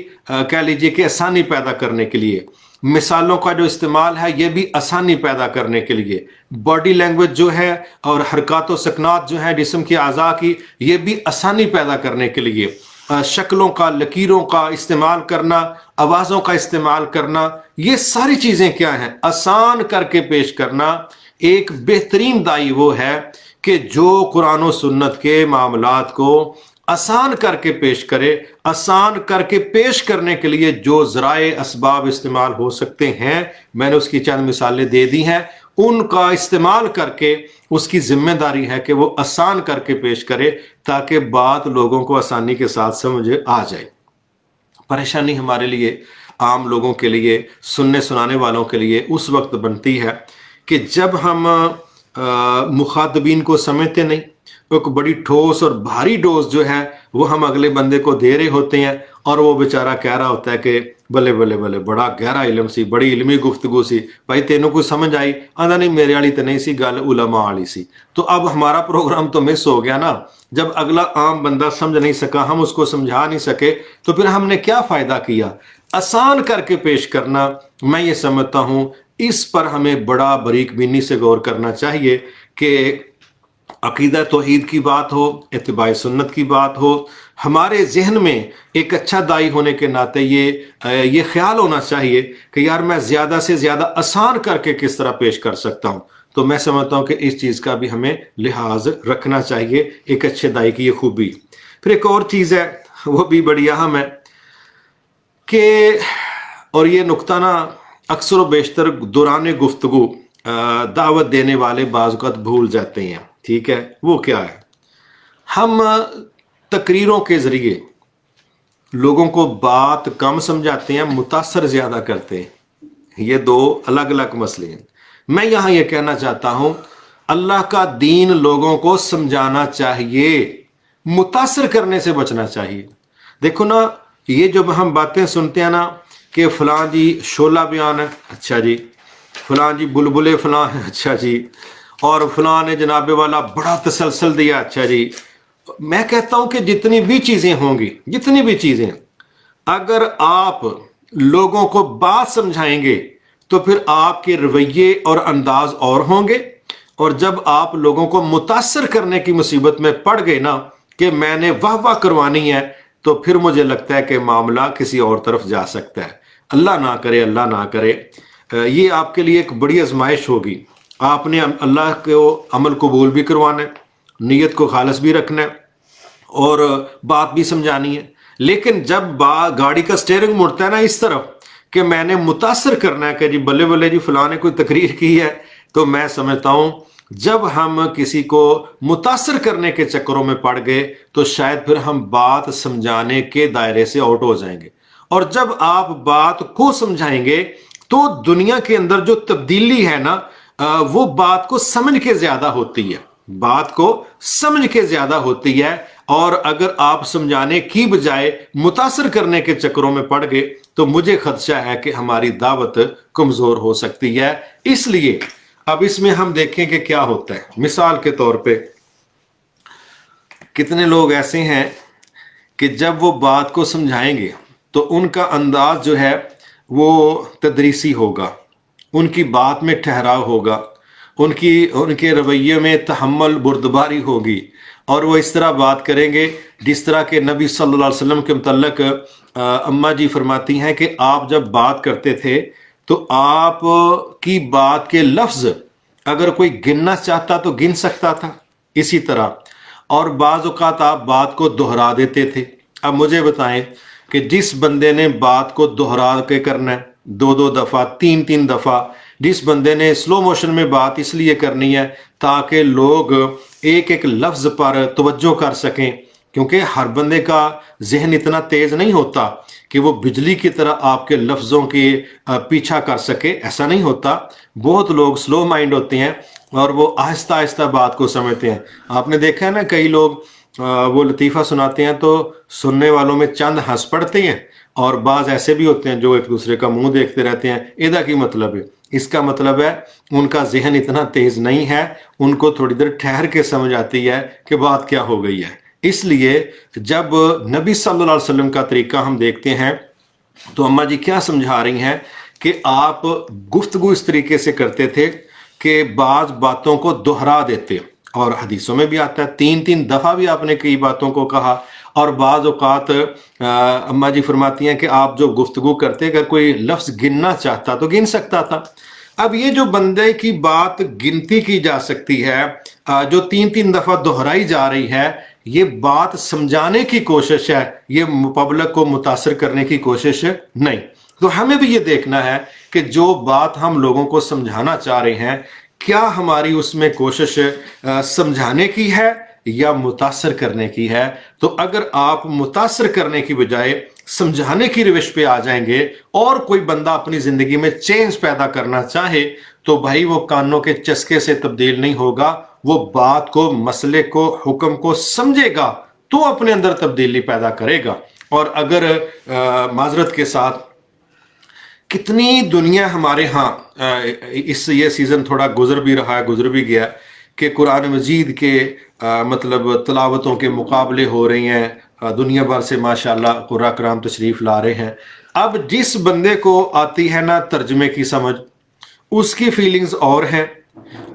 A: کہہ لیجئے کہ آسانی پیدا کرنے کے لیے، مثالوں کا جو استعمال ہے یہ بھی آسانی پیدا کرنے کے لیے، باڈی لینگویج جو ہے اور حرکات و سکنات جو ہیں جسم کی اعضاء کی، یہ بھی آسانی پیدا کرنے کے لیے، شکلوں کا، لکیروں کا استعمال کرنا، آوازوں کا استعمال کرنا، یہ ساری چیزیں کیا ہیں؟ آسان کر کے پیش کرنا۔ ایک بہترین دائی وہ ہے کہ جو قرآن و سنت کے معاملات کو آسان کر کے پیش کرے۔ آسان کر کے پیش کرنے کے لیے جو ذرائع اسباب استعمال ہو سکتے ہیں، میں نے اس کی چند مثالیں دے دی ہیں، ان کا استعمال کر کے اس کی ذمہ داری ہے کہ وہ آسان کر کے پیش کرے تاکہ بات لوگوں کو آسانی کے ساتھ سمجھ آ جائے۔ پریشانی ہمارے لیے، عام لوگوں کے لیے، سننے سنانے والوں کے لیے اس وقت بنتی ہے کہ جب ہم مخاطبین کو سمجھتے نہیں، ایک بڑی ٹھوس اور بھاری ڈوز جو ہے وہ ہم اگلے بندے کو دے رہے ہوتے ہیں، اور وہ بیچارہ کہہ رہا ہوتا ہے کہ بلے بلے بلے، بڑا گہرا علم سی، بڑی علمی گفتگو سی، بھائی تینوں کو سمجھ آئی؟ آدھا نہیں، میرے والی تو نہیں سی گل، علماء والی سی۔ تو اب ہمارا پروگرام تو مس ہو گیا نا۔ جب اگلا عام بندہ سمجھ نہیں سکا، ہم اس کو سمجھا نہیں سکے، تو پھر ہم نے کیا فائدہ کیا؟ آسان کر کے پیش کرنا، میں یہ سمجھتا ہوں اس پر ہمیں بڑا باریک بینی سے غور کرنا چاہیے کہ عقیدہ توحید کی بات ہو، اتباع سنت کی بات ہو، ہمارے ذہن میں ایک اچھا دائی ہونے کے ناطے یہ خیال ہونا چاہیے کہ یار میں زیادہ سے زیادہ آسان کر کے کس طرح پیش کر سکتا ہوں۔ تو میں سمجھتا ہوں کہ اس چیز کا بھی ہمیں لحاظ رکھنا چاہیے، ایک اچھے دائی کی یہ خوبی۔ پھر ایک اور چیز ہے، وہ بھی بڑی اہم ہے کہ، اور یہ نقطہ نا اکثر و بیشتر دوران گفتگو دعوت دینے والے بعض اوقات بھول جاتے ہیں، ٹھیک ہے؟ وہ کیا ہے؟ ہم تقریروں کے ذریعے لوگوں کو بات کم سمجھاتے ہیں، متاثر زیادہ کرتے ہیں۔ یہ دو الگ الگ مسئلے ہیں۔ میں یہاں یہ کہنا چاہتا ہوں اللہ کا دین لوگوں کو سمجھانا چاہیے، متاثر کرنے سے بچنا چاہیے۔ دیکھو نا، یہ جب ہم باتیں سنتے ہیں نا کہ فلاں جی شعلہ بیان ہے، اچھا جی، فلاں جی بلبلے فلاں ہے، اچھا جی، اور فلاں نے جناب والا بڑا تسلسل دیا، اچھا جی، میں کہتا ہوں کہ جتنی بھی چیزیں ہوں گی، جتنی بھی چیزیں، اگر آپ لوگوں کو بات سمجھائیں گے تو پھر آپ کے رویے اور انداز اور ہوں گے، اور جب آپ لوگوں کو متاثر کرنے کی مصیبت میں پڑ گئے نا کہ میں نے واہ واہ کروانی ہے، تو پھر مجھے لگتا ہے کہ معاملہ کسی اور طرف جا سکتا ہے۔ اللہ نہ کرے، اللہ نہ کرے، یہ آپ کے لیے ایک بڑی آزمائش ہوگی۔ آپ نے اللہ کو عمل قبول بھی کروانا ہے، نیت کو خالص بھی رکھنا ہے، اور بات بھی سمجھانی ہے، لیکن جب گاڑی کا سٹیئرنگ مڑتا ہے نا اس طرف کہ میں نے متاثر کرنا ہے کہ جی بلے بلے جی فلاں نے کوئی تقریر کی ہے، تو میں سمجھتا ہوں جب ہم کسی کو متاثر کرنے کے چکروں میں پڑ گئے تو شاید پھر ہم بات سمجھانے کے دائرے سے آؤٹ ہو جائیں گے۔ اور جب آپ بات کو سمجھائیں گے تو دنیا کے اندر جو تبدیلی ہے نا، وہ بات کو سمجھ کے زیادہ ہوتی ہے، بات کو سمجھ کے زیادہ ہوتی ہے۔ اور اگر آپ سمجھانے کی بجائے متاثر کرنے کے چکروں میں پڑ گئے تو مجھے خدشہ ہے کہ ہماری دعوت کمزور ہو سکتی ہے۔ اس لیے اب اس میں ہم دیکھیں کہ کیا ہوتا ہے۔ مثال کے طور پہ کتنے لوگ ایسے ہیں کہ جب وہ بات کو سمجھائیں گے تو ان کا انداز جو ہے وہ تدریسی ہوگا، ان کی بات میں ٹھہراؤ ہوگا، ان کے رویے میں تحمل بردباری ہوگی، اور وہ اس طرح بات کریں گے جس طرح کہ نبی صلی اللہ علیہ وسلم کے متعلق اماں جی فرماتی ہیں کہ آپ جب بات کرتے تھے تو آپ کی بات کے لفظ اگر کوئی گننا چاہتا تو گن سکتا تھا، اسی طرح، اور بعض اوقات آپ بات کو دہرا دیتے تھے۔ اب مجھے بتائیں کہ جس بندے نے بات کو دہرا کے کرنا ہے، دو دو دفعہ، تین تین دفعہ، جس بندے نے سلو موشن میں بات اس لیے کرنی ہے تاکہ لوگ ایک ایک لفظ پر توجہ کر سکیں، کیونکہ ہر بندے کا ذہن اتنا تیز نہیں ہوتا کہ وہ بجلی کی طرح آپ کے لفظوں کی پیچھا کر سکے، ایسا نہیں ہوتا۔ بہت لوگ سلو مائنڈ ہوتے ہیں اور وہ آہستہ آہستہ بات کو سمجھتے ہیں۔ آپ نے دیکھا ہے نا، کئی لوگ وہ لطیفہ سناتے ہیں تو سننے والوں میں چند ہنس پڑتے ہیں، اور بعض ایسے بھی ہوتے ہیں جو ایک دوسرے کا منہ دیکھتے رہتے ہیں۔ ایدا کی مطلب ہے، اس کا مطلب ہے ان کا ذہن اتنا تیز نہیں ہے، ان کو تھوڑی دیر ٹھہر کے سمجھ آتی ہے کہ بات کیا ہو گئی ہے۔ اس لیے جب نبی صلی اللہ علیہ وسلم کا طریقہ ہم دیکھتے ہیں تو اماں جی کیا سمجھا رہی ہیں کہ آپ گفتگو اس طریقے سے کرتے تھے کہ بعض باتوں کو دہرا دیتے، اور حدیثوں میں بھی آتا ہے تین تین دفعہ بھی آپ نے کئی باتوں کو کہا، اور بعض اوقات اماں جی فرماتی ہیں کہ آپ جو گفتگو کرتے اگر کوئی لفظ گننا چاہتا تو گن سکتا تھا۔ اب یہ جو بندے کی بات گنتی کی جا سکتی ہے، جو تین تین دفعہ دہرائی جا رہی ہے، یہ بات سمجھانے کی کوشش ہے، یہ پبلک کو متاثر کرنے کی کوشش نہیں۔ تو ہمیں بھی یہ دیکھنا ہے کہ جو بات ہم لوگوں کو سمجھانا چاہ رہے ہیں، کیا ہماری اس میں کوشش سمجھانے کی ہے یا متاثر کرنے کی ہے۔ تو اگر آپ متاثر کرنے کی بجائے سمجھانے کی روش پہ آ جائیں گے اور کوئی بندہ اپنی زندگی میں چینج پیدا کرنا چاہے تو بھائی وہ کانوں کے چسکے سے تبدیل نہیں ہوگا، وہ بات کو، مسئلے کو، حکم کو سمجھے گا تو اپنے اندر تبدیلی پیدا کرے گا۔ اور اگر معذرت کے ساتھ کتنی دنیا ہمارے ہاں اس یہ سیزن تھوڑا گزر بھی رہا ہے، گزر بھی گیا کہ قرآن مجید کے مطلب تلاوتوں کے مقابلے ہو رہے ہیں، دنیا بھر سے ماشاءاللہ قرآن کرام تشریف لا رہے ہیں۔ اب جس بندے کو آتی ہے نا ترجمے کی سمجھ، اس کی فیلنگز اور ہیں،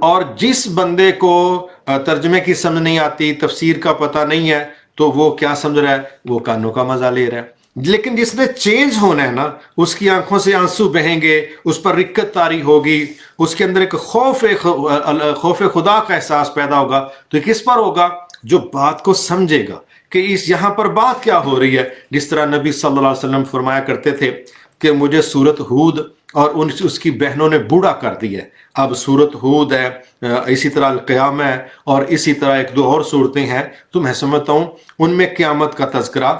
A: اور جس بندے کو ترجمے کی سمجھ نہیں آتی، تفسیر کا پتہ نہیں ہے، تو وہ کیا سمجھ رہا ہے؟ وہ کانوں کا مزہ لے رہا ہے۔ لیکن جس نے چینج ہونا ہے نا، اس کی آنکھوں سے آنسو بہیں گے، اس پر رکت طاری ہوگی، اس کے اندر ایک خوف خدا کا احساس پیدا ہوگا، تو کس پر ہوگا؟ جو بات کو سمجھے گا کہ اس یہاں پر بات کیا ہو رہی ہے۔ جس طرح نبی صلی اللہ علیہ وسلم فرمایا کرتے تھے کہ مجھے سورت ہود اور اس کی بہنوں نے بوڑھا کر دی ہے۔ اب سورت ہود ہے، اسی طرح القیامہ ہے، اور اسی طرح ایک دو اور صورتیں ہیں، تو میں سمجھتا ہوں ان میں قیامت کا تذکرہ،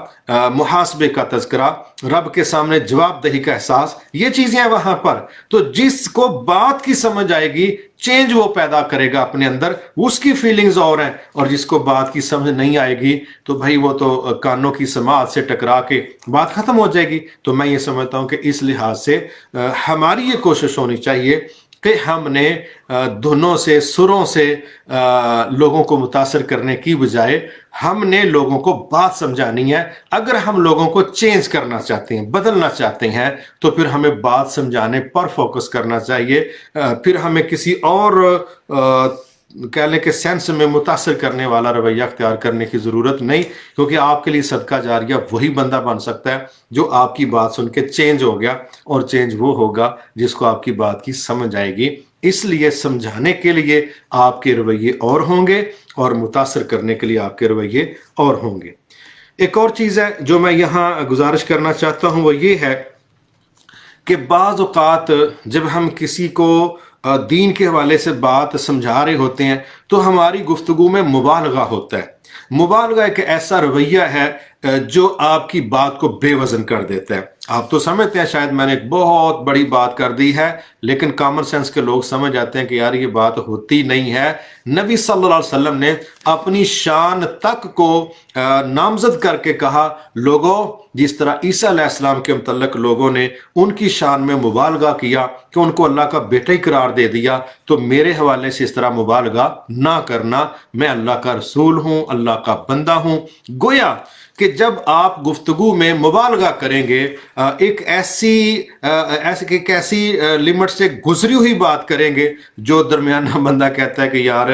A: محاسبے کا تذکرہ، رب کے سامنے جواب دہی کا احساس، یہ چیزیں ہیں وہاں پر۔ تو جس کو بات کی سمجھ آئے گی، چینج وہ پیدا کرے گا اپنے اندر، اس کی فیلنگز اور ہیں، اور جس کو بات کی سمجھ نہیں آئے گی تو بھائی وہ تو کانوں کی سماعت سے ٹکرا کے بات ختم ہو جائے گی۔ تو میں یہ سمجھتا ہوں کہ اس لحاظ سے ہماری یہ کوشش ہونی چاہیے کہ ہم نے دھنوں سے سروں سے لوگوں کو متاثر کرنے کی بجائے ہم نے لوگوں کو بات سمجھانی ہے۔ اگر ہم لوگوں کو چینج کرنا چاہتے ہیں، بدلنا چاہتے ہیں، تو پھر ہمیں بات سمجھانے پر فوکس کرنا چاہیے، پھر ہمیں کسی اور کہہ لیں کہ سینس میں متاثر کرنے والا رویہ اختیار کرنے کی ضرورت نہیں، کیونکہ آپ کے لیے صدقہ جاریہ وہی بندہ بن سکتا ہے جو آپ کی بات سن کے چینج ہو گیا، اور چینج وہ ہوگا جس کو آپ کی بات کی سمجھ آئے گی۔ اس لیے سمجھانے کے لیے آپ کے رویے اور ہوں گے، اور متاثر کرنے کے لیے آپ کے رویے اور ہوں گے۔ ایک اور چیز ہے جو میں یہاں گزارش کرنا چاہتا ہوں، وہ یہ ہے کہ بعض اوقات جب ہم کسی کو دین کے حوالے سے بات سمجھا رہے ہوتے ہیں تو ہماری گفتگو میں مبالغہ ہوتا ہے۔ مبالغہ ایک ایسا رویہ ہے جو آپ کی بات کو بے وزن کر دیتا ہے۔ آپ تو سمجھتے ہیں شاید میں نے ایک بہت بڑی بات کر دی ہے، لیکن کامن سینس کے لوگ سمجھ جاتے ہیں کہ یار یہ بات ہوتی نہیں ہے۔ نبی صلی اللہ علیہ وسلم نے اپنی شان تک کو نامزد کر کے کہا، لوگوں جس طرح عیسیٰ علیہ السلام کے متعلق لوگوں نے ان کی شان میں مبالغہ کیا کہ ان کو اللہ کا بیٹا ہی قرار دے دیا، تو میرے حوالے سے اس طرح مبالغہ نہ کرنا، میں اللہ کا رسول ہوں، اللہ کا بندہ ہوں۔ گویا کہ جب آپ گفتگو میں مبالغہ کریں گے، ایک ایسی لمٹ سے گزری ہوئی بات کریں گے جو درمیانہ بندہ کہتا ہے کہ یار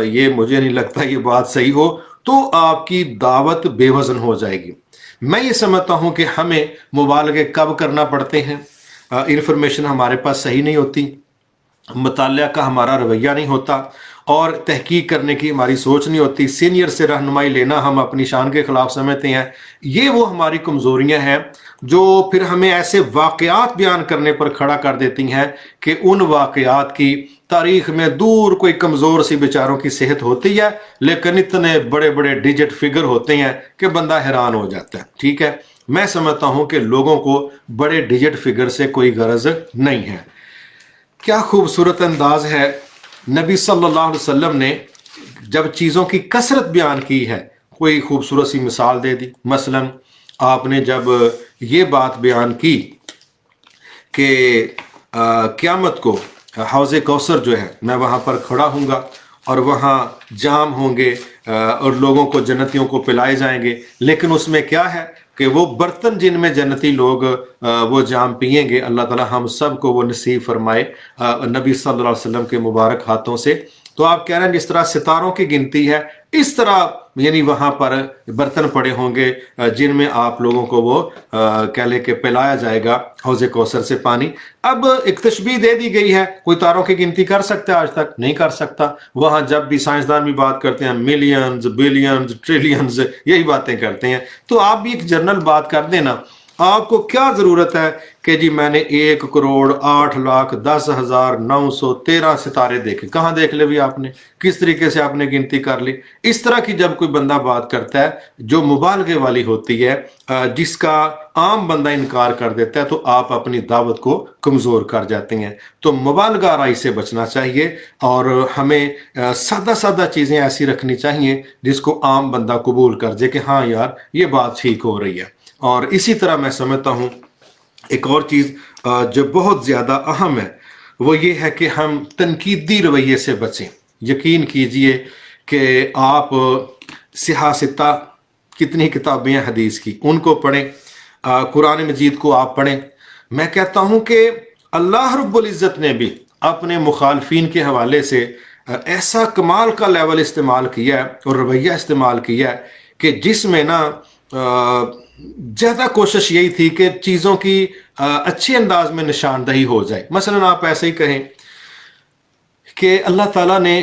A: یہ مجھے نہیں لگتا یہ بات صحیح ہو، تو آپ کی دعوت بے وزن ہو جائے گی۔ میں یہ سمجھتا ہوں کہ ہمیں مبالغے کب کرنا پڑتے ہیں؟ انفارمیشن ہمارے پاس صحیح نہیں ہوتی، مطالعہ کا ہمارا رویہ نہیں ہوتا، اور تحقیق کرنے کی ہماری سوچ نہیں ہوتی، سینئر سے رہنمائی لینا ہم اپنی شان کے خلاف سمجھتے ہیں۔ یہ وہ ہماری کمزوریاں ہیں جو پھر ہمیں ایسے واقعات بیان کرنے پر کھڑا کر دیتی ہیں کہ ان واقعات کی تاریخ میں دور کوئی کمزور سی بیچاروں کی صحت ہوتی ہے، لیکن اتنے بڑے بڑے ڈیجٹ فگر ہوتے ہیں کہ بندہ حیران ہو جاتا ہے۔ ٹھیک ہے، میں سمجھتا ہوں کہ لوگوں کو بڑے ڈیجٹ فگر سے کوئی غرض نہیں ہے۔ کیا خوبصورت انداز ہے، نبی صلی اللہ علیہ وسلم نے جب چیزوں کی کثرت بیان کی ہے، کوئی خوبصورت سی مثال دے دی۔ مثلا آپ نے جب یہ بات بیان کی کہ قیامت کو حوض کوثر جو ہے میں وہاں پر کھڑا ہوں گا اور وہاں جام ہوں گے اور لوگوں کو جنتیوں کو پلائے جائیں گے، لیکن اس میں کیا ہے کہ وہ برتن جن میں جنتی لوگ وہ جام پئیں گے، اللہ تعالی ہم سب کو وہ نصیب فرمائے نبی صلی اللہ علیہ وسلم کے مبارک ہاتھوں سے۔ تو آپ کہہ رہے ہیں جس طرح ستاروں کی گنتی ہے، اس طرح یعنی وہاں پر برتن پڑے ہوں گے جن میں آپ لوگوں کو وہ کہہ لے کہ پلایا جائے گا حوض کوثر سے پانی۔ اب ایک تشبیہ دے دی گئی ہے، کوئی تاروں کی گنتی کر سکتا ہے؟ آج تک نہیں کر سکتا۔ وہاں جب بھی سائنسدان بھی بات کرتے ہیں ملینز بلینز ٹریلینز یہی باتیں کرتے ہیں، تو آپ بھی ایک جنرل بات کر دینا۔ آپ کو کیا ضرورت ہے کہ جی میں نے 1,08,10,913 ستارے دیکھے؟ کہاں دیکھ لے بھی آپ نے؟ کس طریقے سے آپ نے گنتی کر لی؟ اس طرح کی جب کوئی بندہ بات کرتا ہے جو مبالغے والی ہوتی ہے، جس کا عام بندہ انکار کر دیتا ہے، تو آپ اپنی دعوت کو کمزور کر جاتے ہیں۔ تو مبالغہ آرائی سے بچنا چاہیے، اور ہمیں سادہ سادہ چیزیں ایسی رکھنی چاہیے جس کو عام بندہ قبول کر دے کہ ہاں یار یہ بات ٹھیک ہو رہی ہے۔ اور اسی طرح میں سمجھتا ہوں ایک اور چیز جو بہت زیادہ اہم ہے وہ یہ ہے کہ ہم تنقیدی رویے سے بچیں۔ یقین کیجئے کہ آپ سیاستہ کتنی کتابیں ہیں حدیث کی، ان کو پڑھیں، قرآن مجید کو آپ پڑھیں۔ میں کہتا ہوں کہ اللہ رب العزت نے بھی اپنے مخالفین کے حوالے سے ایسا کمال کا لیول استعمال کیا ہے اور رویہ استعمال کیا ہے کہ جس میں نا زیادہ کوشش یہی تھی کہ چیزوں کی اچھے انداز میں نشاندہی ہو جائے۔ مثلا آپ ایسے ہی کہیں کہ اللہ تعالیٰ نے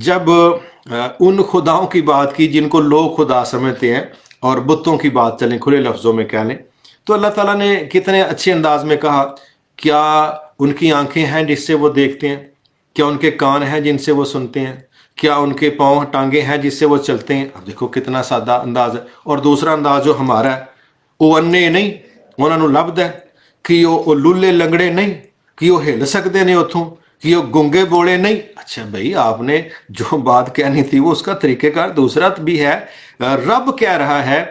A: جب ان خداؤں کی بات کی جن کو لوگ خدا سمجھتے ہیں، اور بتوں کی بات چلیں کھلے لفظوں میں کہہ لیں، تو اللہ تعالیٰ نے کتنے اچھے انداز میں کہا، کیا ان کی آنکھیں ہیں جس سے وہ دیکھتے ہیں؟ کیا ان کے کان ہیں جن سے وہ سنتے ہیں؟ کیا ان کے پاؤں ٹانگیں ہیں جس سے وہ چلتے ہیں؟ اب دیکھو کتنا سادہ انداز ہے۔ اور دوسرا انداز جو ہمارا ہے، وہ انے نہیں انہوں نے لبد ہے کہ وہ لولے لنگڑے نہیں کہ وہ ہل سکتے نے اتوں کہ وہ گنگے بوڑے نہیں۔ اچھا بھائی، آپ نے جو بات کہنی تھی وہ اس کا طریقہ کار دوسرا بھی ہے۔ رب کہہ رہا ہے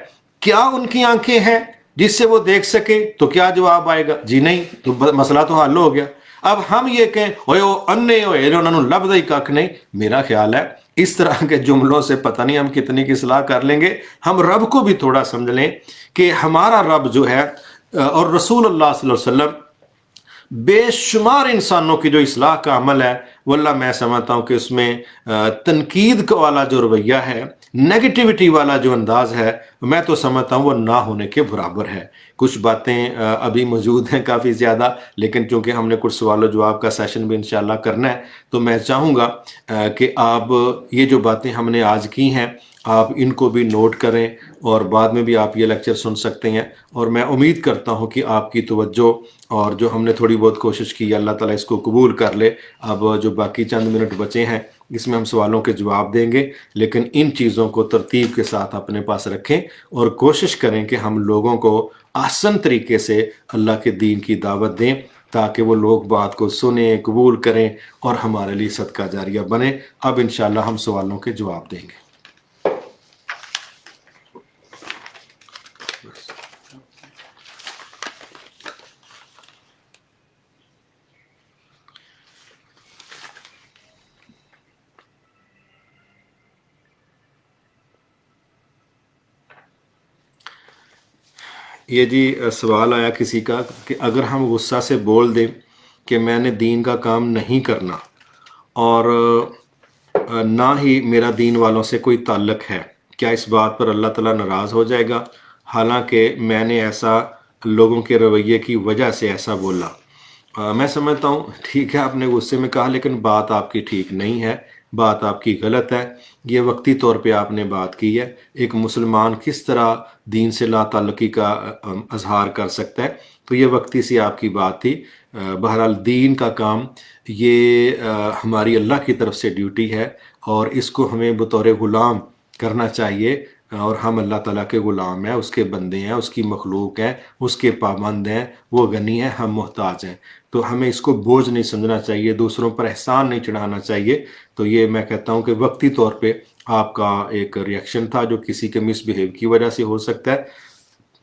A: کیا ان کی آنکھیں ہیں جس سے وہ دیکھ سکے؟ تو کیا جواب آئے گا؟ جی نہیں۔ تو مسئلہ تو حل ہو گیا۔ اب ہم یہ کہیں اوے وہ انے ہوئے انہوں نے لبدا ہی کک نہیں، میرا خیال ہے اس طرح کے جملوں سے پتہ نہیں ہم کتنی کی اصلاح کر لیں گے. ہم رب کو بھی تھوڑا سمجھ لیں کہ ہمارا رب جو ہے اور رسول اللہ صلی اللہ علیہ وسلم بے شمار انسانوں کی جو اصلاح کا عمل ہے، واللہ میں سمجھتا ہوں کہ اس میں تنقید والا جو رویہ ہے، نیگیٹیوٹی والا جو انداز ہے، میں تو سمجھتا ہوں وہ نہ ہونے کے برابر ہے. کچھ باتیں ابھی موجود ہیں کافی زیادہ، لیکن چونکہ ہم نے کچھ سوال و جواب کا سیشن بھی انشاءاللہ کرنا ہے، تو میں چاہوں گا کہ آپ یہ جو باتیں ہم نے آج کی ہیں آپ ان کو بھی نوٹ کریں، اور بعد میں بھی آپ یہ لیکچر سن سکتے ہیں. اور میں امید کرتا ہوں کہ آپ کی توجہ اور جو ہم نے تھوڑی بہت کوشش کی، اللہ تعالیٰ اس کو قبول کر لے. اب جو باقی چند منٹ بچے ہیں اس میں ہم سوالوں کے جواب دیں گے، لیکن ان چیزوں کو ترتیب کے ساتھ اپنے پاس رکھیں اور کوشش کریں کہ ہم لوگوں کو آسان طریقے سے اللہ کے دین کی دعوت دیں، تاکہ وہ لوگ بات کو سنیں، قبول کریں اور ہمارے لیے صدقہ جاریہ بنے. اب انشاءاللہ ہم سوالوں کے جواب دیں گے. یہ جی سوال آیا کسی کا کہ اگر ہم غصہ سے بول دیں کہ میں نے دین کا کام نہیں کرنا اور نہ ہی میرا دین والوں سے کوئی تعلق ہے، کیا اس بات پر اللہ تعالیٰ ناراض ہو جائے گا؟ حالانکہ میں نے ایسا لوگوں کے رویے کی وجہ سے ایسا بولا. میں سمجھتا ہوں ٹھیک ہے آپ نے غصے میں کہا، لیکن بات آپ کی ٹھیک نہیں ہے، بات آپ کی غلط ہے. یہ وقتی طور پہ آپ نے بات کی ہے. ایک مسلمان کس طرح دین سے لا تعلقی کا اظہار کر سکتا ہے؟ تو یہ وقتی سی آپ کی بات تھی. بہرحال دین کا کام یہ ہماری اللہ کی طرف سے ڈیوٹی ہے، اور اس کو ہمیں بطور غلام کرنا چاہیے. اور ہم اللہ تعالیٰ کے غلام ہیں، اس کے بندے ہیں، اس کی مخلوق ہیں، اس کے پابند ہیں. وہ غنی ہیں، ہم محتاج ہیں. تو ہمیں اس کو بوجھ نہیں سمجھنا چاہیے، دوسروں پر احسان نہیں چڑھانا چاہیے. تو یہ میں کہتا ہوں کہ وقتی طور پہ آپ کا ایک ریئیکشن تھا جو کسی کے مس بیہیو کی وجہ سے ہو سکتا ہے.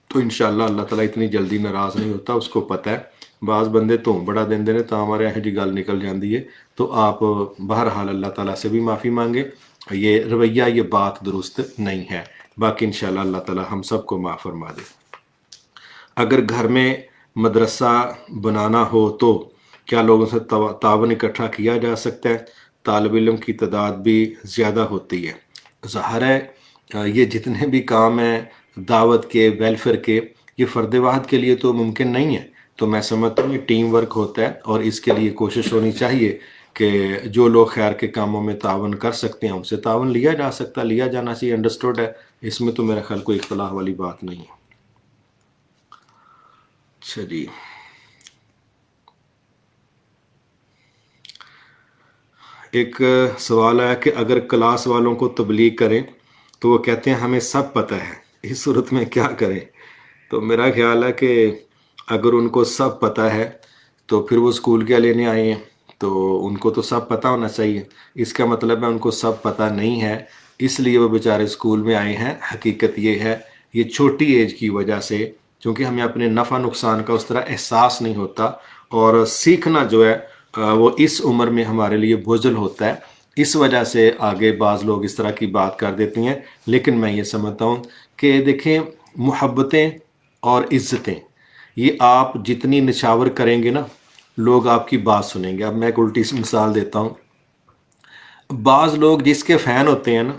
A: تو انشاءاللہ اللہ تعالیٰ اتنی جلدی ناراض نہیں ہوتا، اس کو پتہ ہے. بعض بندے تو بڑا دن دینے تو ہمارے یہاں جی گل نکل جاندی ہے. تو آپ بہرحال اللہ تعالیٰ سے بھی معافی مانگے. یہ رویہ، یہ بات درست نہیں ہے. باقی انشاءاللہ اللہ تعالیٰ ہم سب کو معاف فرما دے. اگر گھر میں مدرسہ بنانا ہو تو کیا لوگوں سے تعاون اکٹھا کیا جا سکتا ہے؟ طالب علم کی تعداد بھی زیادہ ہوتی ہے. ظاہر ہے یہ جتنے بھی کام ہیں دعوت کے، ویلفیئر کے، یہ فرد واحد کے لیے تو ممکن نہیں ہے. تو میں سمجھتا ہوں یہ ٹیم ورک ہوتا ہے، اور اس کے لیے کوشش ہونی چاہیے کہ جو لوگ خیر کے کاموں میں تعاون کر سکتے ہیں ان سے تعاون لیا جا سکتا، لیا جانا چاہیے. انڈرسٹوڈ ہے، اس میں تو میرا خیال کوئی اختلاف والی بات نہیں ہے. اچھا جی، ایک سوال ہے کہ اگر کلاس والوں کو تبلیغ کریں تو وہ کہتے ہیں ہمیں سب پتہ ہے، اس صورت میں کیا کریں؟ تو میرا خیال ہے کہ اگر ان کو سب پتہ ہے تو پھر وہ اسکول کیا لینے آئے ہیں؟ تو ان کو تو سب پتہ ہونا چاہیے. اس کا مطلب ہے ان کو سب پتہ نہیں ہے، اس لیے وہ بیچارے اسکول میں آئے ہیں. حقیقت یہ ہے یہ چھوٹی ایج کی وجہ سے، چونکہ ہمیں اپنے نفع نقصان کا اس طرح احساس نہیں ہوتا، اور سیکھنا جو ہے وہ اس عمر میں ہمارے لیے بوجھل ہوتا ہے. اس وجہ سے آگے بعض لوگ اس طرح کی بات کر دیتی ہیں. لیکن میں یہ سمجھتا ہوں کہ دیکھیں، محبتیں اور عزتیں یہ آپ جتنی نچھاور کریں گے نا، لوگ آپ کی بات سنیں گے. اب میں ایک الٹی سی مثال دیتا ہوں. بعض لوگ جس کے فین ہوتے ہیں نا،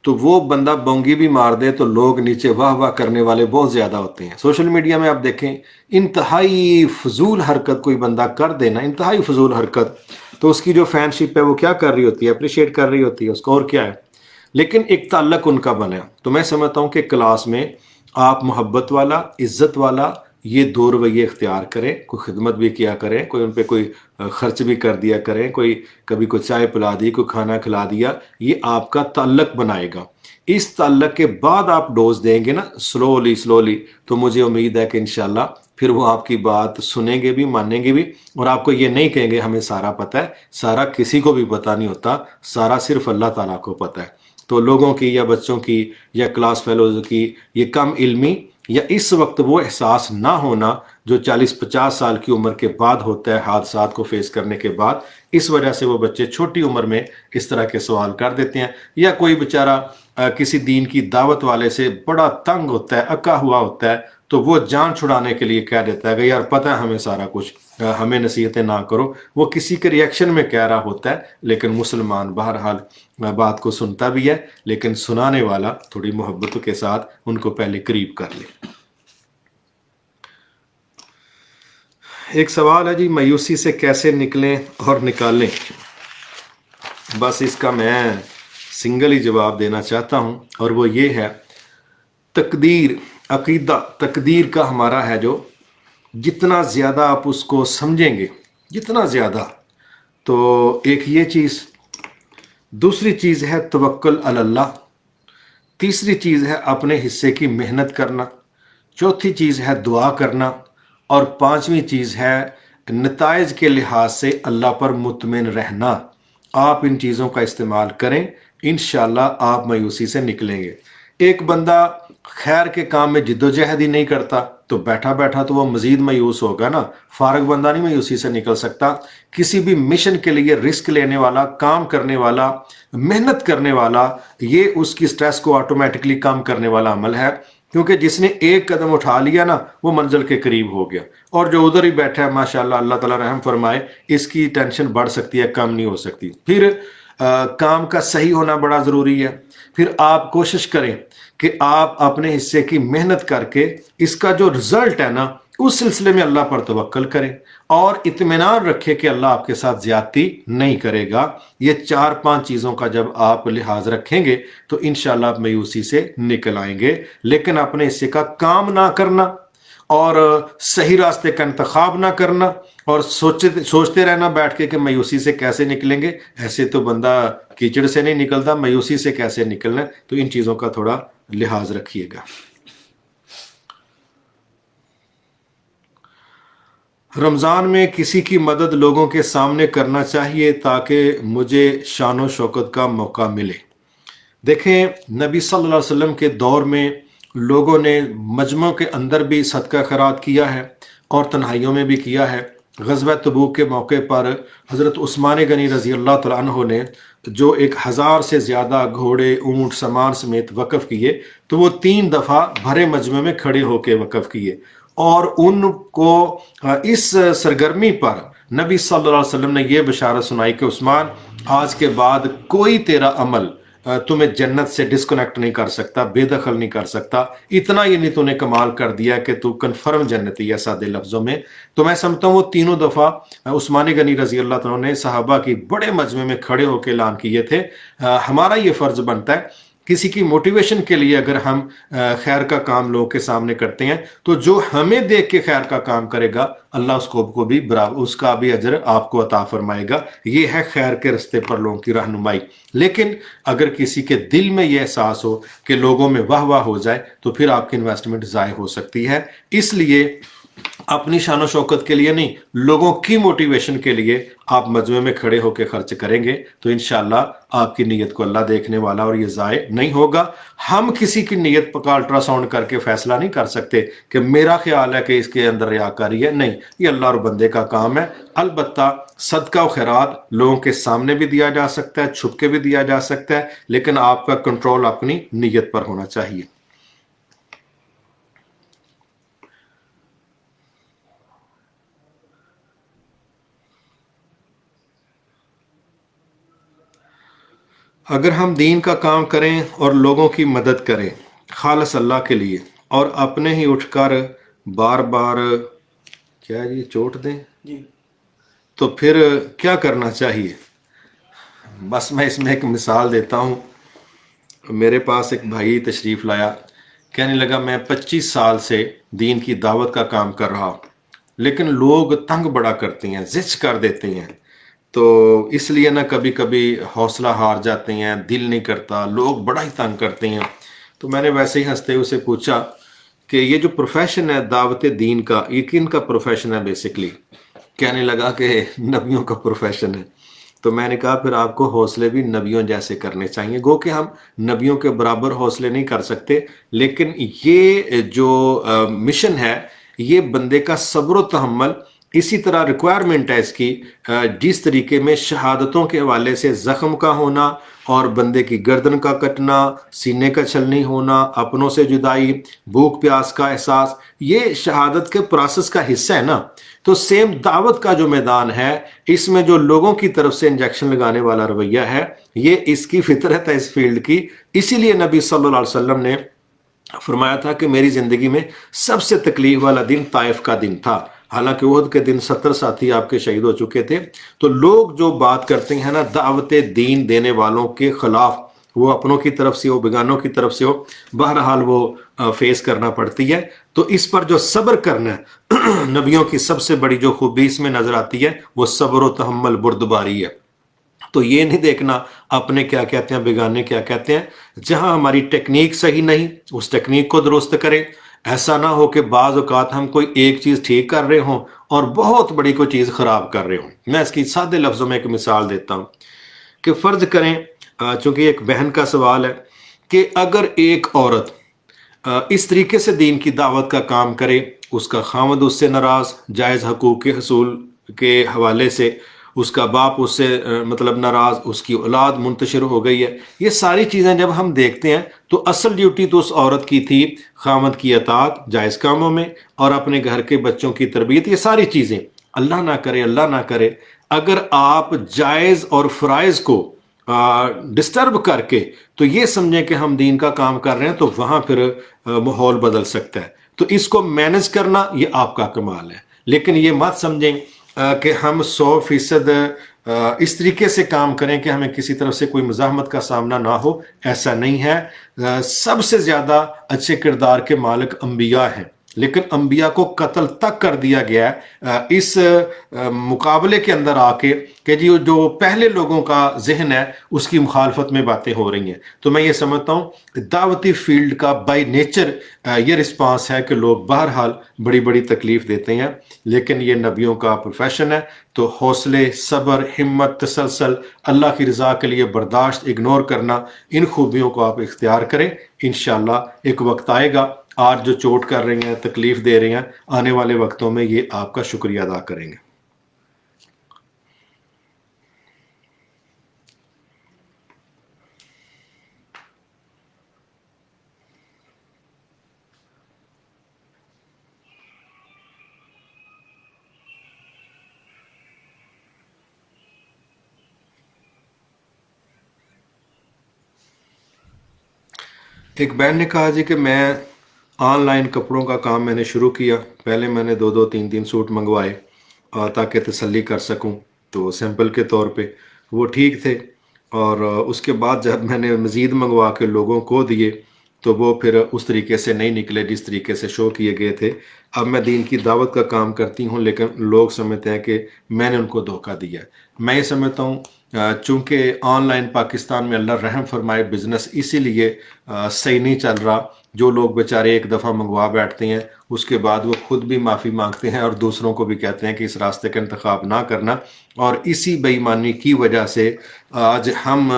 A: تو وہ بندہ بونگی بھی مار دے تو لوگ نیچے واہ واہ کرنے والے بہت زیادہ ہوتے ہیں. سوشل میڈیا میں آپ دیکھیں، انتہائی فضول حرکت کوئی بندہ کر دینا، انتہائی فضول حرکت، تو اس کی جو فین شپ ہے وہ کیا کر رہی ہوتی ہے؟ اپریشیٹ کر رہی ہوتی ہے اس کو، اور کیا ہے. لیکن ایک تعلق ان کا بنا. تو میں سمجھتا ہوں کہ کلاس میں آپ محبت والا، عزت والا، یہ دو رویے اختیار کریں. کوئی خدمت بھی کیا کریں، کوئی ان پہ کوئی خرچ بھی کر دیا کریں، کوئی کبھی کوئی چائے پلا دی، کوئی کھانا کھلا دیا. یہ آپ کا تعلق بنائے گا. اس تعلق کے بعد آپ ڈوز دیں گے نا سلولی، تو مجھے امید ہے کہ انشاءاللہ پھر وہ آپ کی بات سنیں گے بھی، مانیں گے بھی، اور آپ کو یہ نہیں کہیں گے ہمیں سارا پتہ ہے. سارا کسی کو بھی پتہ نہیں ہوتا، سارا صرف اللہ تعالیٰ کو پتہ ہے. تو لوگوں کی یا بچوں کی یا کلاس فیلوز کی یہ کم علمی یا اس وقت وہ احساس نہ ہونا جو 40-50 سال کی عمر کے بعد ہوتا ہے حادثات کو فیس کرنے کے بعد، اس وجہ سے وہ بچے چھوٹی عمر میں اس طرح کے سوال کر دیتے ہیں. یا کوئی بیچارہ کسی دین کی دعوت والے سے بڑا تنگ ہوتا ہے، اکا ہوا ہوتا ہے، تو وہ جان چھڑانے کے لیے کہہ دیتا ہے کہ یار پتہ ہے ہمیں سارا کچھ، ہمیں نصیحتیں نہ کرو. وہ کسی کے ریئیکشن میں کہہ رہا ہوتا ہے، لیکن مسلمان بہرحال بات کو سنتا بھی ہے، لیکن سنانے والا تھوڑی محبت کے ساتھ ان کو پہلے قریب کر لے. ایک سوال ہے جی، مایوسی سے کیسے نکلیں اور نکالیں؟ بس اس کا میں سنگل ہی جواب دینا چاہتا ہوں، اور وہ یہ ہے، تقدیر، عقیدہ تقدیر کا ہمارا ہے جو جتنا زیادہ آپ اس کو سمجھیں گے، جتنا زیادہ، تو ایک یہ چیز. دوسری چیز ہے توکل علی اللہ. تیسری چیز ہے اپنے حصے کی محنت کرنا. چوتھی چیز ہے دعا کرنا. اور پانچویں چیز ہے نتائج کے لحاظ سے اللہ پر مطمئن رہنا. آپ ان چیزوں کا استعمال کریں، انشاءاللہ آپ مایوسی سے نکلیں گے. ایک بندہ خیر کے کام میں جد و جہد ہی نہیں کرتا تو بیٹھا بیٹھا تو وہ مزید مایوس ہوگا نا. فارغ بندہ نہیں مایوسی سے نکل سکتا. کسی بھی مشن کے لیے رسک لینے والا، کام کرنے والا، محنت کرنے والا، یہ اس کی سٹریس کو آٹومیٹکلی کم کرنے والا عمل ہے، کیونکہ جس نے ایک قدم اٹھا لیا نا وہ منزل کے قریب ہو گیا. اور جو ادھر ہی بیٹھا ہے ماشاءاللہ، اللہ تعالیٰ رحم فرمائے، اس کی ٹینشن بڑھ سکتی ہے، کم نہیں ہو سکتی. پھر کام کا صحیح ہونا بڑا ضروری ہے. پھر آپ کوشش کریں کہ آپ اپنے حصے کی محنت کر کے اس کا جو رزلٹ ہے نا، اس سلسلے میں اللہ پر توکل کریں اور اطمینان رکھیں کہ اللہ آپ کے ساتھ زیادتی نہیں کرے گا. یہ 4-5 چیزوں کا جب آپ لحاظ رکھیں گے تو انشاءاللہ آپ مایوسی سے نکل آئیں گے. لیکن اپنے حصے کا کام نہ کرنا اور صحیح راستے کا انتخاب نہ کرنا اور سوچتے رہنا بیٹھ کے کہ مایوسی سے کیسے نکلیں گے، ایسے تو بندہ کیچڑ سے نہیں نکلتا. مایوسی سے کیسے نکلنا ہے، تو ان چیزوں کا تھوڑا لحاظ رکھیے گا. رمضان میں کسی کی مدد لوگوں کے سامنے کرنا چاہیے تاکہ مجھے شان و شوکت کا موقع ملے. دیکھیں، نبی صلی اللہ علیہ وسلم کے دور میں لوگوں نے مجمع کے اندر بھی صدقہ خیرات کیا ہے اور تنہائیوں میں بھی کیا ہے. غزوہ تبوک کے موقع پر حضرت عثمان غنی رضی اللہ تعالیٰ عنہ نے جو 1000 سے زیادہ گھوڑے، اونٹ، سامان سمیت وقف کیے، تو وہ 3 دفعہ بھرے مجمع میں کھڑے ہو کے وقف کیے. اور ان کو اس سرگرمی پر نبی صلی اللہ علیہ وسلم نے یہ بشارت سنائی کہ عثمان، آج کے بعد کوئی تیرا عمل تمہیں جنت سے ڈسکنیکٹ نہیں کر سکتا، بے دخل نہیں کر سکتا. اتنا یہ نہیں تو نے کمال کر دیا کہ تو کنفرم جنتی ہے سادے لفظوں میں. تو میں سمجھتا ہوں وہ 3 دفعہ عثمان غنی رضی اللہ تعالیٰ نے صحابہ کی بڑے مجمع میں کھڑے ہو کے اعلان کیے تھے. ہمارا یہ فرض بنتا ہے کسی کی موٹیویشن کے لیے اگر ہم خیر کا کام لوگوں کے سامنے کرتے ہیں تو جو ہمیں دیکھ کے خیر کا کام کرے گا، اللہ اس کو بھی برابر اس کا بھی اجر آپ کو عطا فرمائے گا. یہ ہے خیر کے رستے پر لوگوں کی رہنمائی. لیکن اگر کسی کے دل میں یہ احساس ہو کہ لوگوں میں واہ واہ ہو جائے تو پھر آپ کی انویسٹمنٹ ضائع ہو سکتی ہے. اس لیے اپنی شان و شوکت کے لیے نہیں، لوگوں کی موٹیویشن کے لیے آپ مجمع میں کھڑے ہو کے خرچ کریں گے تو انشاءاللہ آپ کی نیت کو اللہ دیکھنے والا اور یہ ضائع نہیں ہوگا. ہم کسی کی نیت کا الٹرا ساؤنڈ کر کے فیصلہ نہیں کر سکتے کہ میرا خیال ہے کہ اس کے اندر ریاکاری ہے. نہیں، یہ اللہ اور بندے کا کام ہے. البتہ صدقہ و خیرات لوگوں کے سامنے بھی دیا جا سکتا ہے، چھپ کے بھی دیا جا سکتا ہے، لیکن آپ کا کنٹرول اپنی نیت پر ہونا چاہیے. اگر ہم دین کا کام کریں اور لوگوں کی مدد کریں خالص اللہ کے لیے اور اپنے ہی اٹھ کر بار بار کیا جی چوٹ دیں، تو پھر کیا کرنا چاہیے؟ بس میں اس میں ایک مثال دیتا ہوں. میرے پاس ایک بھائی تشریف لایا، کہنے لگا میں 25 سال سے دین کی دعوت کا کام کر رہا ہوں، لیکن لوگ تنگ بڑا کرتے ہیں، زچ کر دیتے ہیں، تو اس لیے نا کبھی کبھی حوصلہ ہار جاتے ہیں، دل نہیں کرتا، لوگ بڑا ہی تنگ کرتے ہیں. تو میں نے ویسے ہی ہنستے اسے پوچھا کہ یہ جو پروفیشن ہے دعوت دین کا، یہ کن کا پروفیشن ہے بیسکلی؟ کہنے لگا کہ نبیوں کا پروفیشن ہے. تو میں نے کہا پھر آپ کو حوصلے بھی نبیوں جیسے کرنے چاہیے. گو کہ ہم نبیوں کے برابر حوصلے نہیں کر سکتے، لیکن یہ جو مشن ہے یہ بندے کا صبر و تحمل، اسی طرح ریکوائرمنٹ ہے اس کی جس طریقے میں شہادتوں کے حوالے سے زخم کا ہونا اور بندے کی گردن کا کٹنا، سینے کا چھلنی ہونا، اپنوں سے جدائی، بھوک پیاس کا احساس، یہ شہادت کے پروسیس کا حصہ ہے نا. تو سیم دعوت کا جو میدان ہے، اس میں جو لوگوں کی طرف سے انجیکشن لگانے والا رویہ ہے، یہ اس کی فطرت ہے اس فیلڈ کی. اسی لیے نبی صلی اللہ علیہ وسلم نے فرمایا تھا کہ میری زندگی میں سب سے تکلیف والا دن طائف کا دن تھا. حالانکہ احد کے دن 70 ساتھی آپ کے شہید ہو چکے تھے. تو لوگ جو بات کرتے ہیں نا دعوت دین دینے والوں کے خلاف، وہ اپنوں کی طرف سے ہو بگانوں کی طرف سے ہو، بہرحال وہ فیس کرنا پڑتی ہے. تو اس پر جو صبر کرنا ہے، نبیوں کی سب سے بڑی جو خوبی اس میں نظر آتی ہے وہ صبر و تحمل بردباری ہے. تو یہ نہیں دیکھنا اپنے کیا کہتے ہیں بیگانے کیا کہتے ہیں. جہاں ہماری ٹیکنیک صحیح نہیں اس ٹیکنیک کو درست کریں. ایسا نہ ہو کہ بعض اوقات ہم کوئی ایک چیز ٹھیک کر رہے ہوں اور بہت بڑی کوئی چیز خراب کر رہے ہوں. میں اس کی سادے لفظوں میں ایک مثال دیتا ہوں کہ فرض کریں، چونکہ ایک بہن کا سوال ہے، کہ اگر ایک عورت اس طریقے سے دین کی دعوت کا کام کرے، اس کا خاوند اس سے ناراض، جائز حقوق کے حصول کے حوالے سے اس کا باپ اس سے مطلب ناراض، اس کی اولاد منتشر ہو گئی ہے، یہ ساری چیزیں جب ہم دیکھتے ہیں تو اصل ڈیوٹی تو اس عورت کی تھی خاوند کی اطاعت جائز کاموں میں اور اپنے گھر کے بچوں کی تربیت. یہ ساری چیزیں اللہ نہ کرے اگر آپ جائز اور فرائض کو ڈسٹرب کر کے تو یہ سمجھیں کہ ہم دین کا کام کر رہے ہیں، تو وہاں پھر ماحول بدل سکتا ہے. تو اس کو مینج کرنا یہ آپ کا کمال ہے. لیکن یہ مت سمجھیں کہ ہم 100% اس طریقے سے کام کریں کہ ہمیں کسی طرف سے کوئی مزاحمت کا سامنا نہ ہو. ایسا نہیں ہے. سب سے زیادہ اچھے کردار کے مالک انبیاء ہیں، لیکن انبیاء کو قتل تک کر دیا گیا ہے اس مقابلے کے اندر آ کے کہ جی جو پہلے لوگوں کا ذہن ہے اس کی مخالفت میں باتیں ہو رہی ہیں. تو میں یہ سمجھتا ہوں دعوتی فیلڈ کا بائی نیچر یہ رسپانس ہے کہ لوگ بہرحال بڑی بڑی تکلیف دیتے ہیں، لیکن یہ نبیوں کا پروفیشن ہے. تو حوصلے، صبر، ہمت، تسلسل، اللہ کی رضا کے لیے برداشت، اگنور کرنا، ان خوبیوں کو آپ اختیار کریں. انشاءاللہ ایک وقت آئے گا، آج جو چوٹ کر رہی ہیں، تکلیف دے رہی ہیں، آنے والے وقتوں میں یہ آپ کا شکریہ ادا کریں گے. ایک بہن نے کہا جی کہ میں آن لائن کپڑوں کا کام میں نے شروع کیا. پہلے میں نے 2 سوٹ منگوائے تاکہ تسلی کر سکوں، تو سیمپل کے طور پہ وہ ٹھیک تھے، اور اس کے بعد جب میں نے مزید منگوا کے لوگوں کو دیے تو وہ پھر اس طریقے سے نہیں نکلے جس طریقے سے شو کیے گئے تھے. اب میں دین کی دعوت کا کام کرتی ہوں، لیکن لوگ سمجھتے ہیں کہ میں نے ان کو دھوکہ دیا. میں یہ سمجھتا ہوں چونکہ آن لائن پاکستان میں اللہ رحم فرمائے بزنس اسی لیے صحیح نہیں چل رہا. جو لوگ بیچارے ایک دفعہ منگوا بیٹھتے ہیں، اس کے بعد وہ خود بھی معافی مانگتے ہیں اور دوسروں کو بھی کہتے ہیں کہ اس راستے کا انتخاب نہ کرنا. اور اسی بے ایمانی کی وجہ سے آج ہم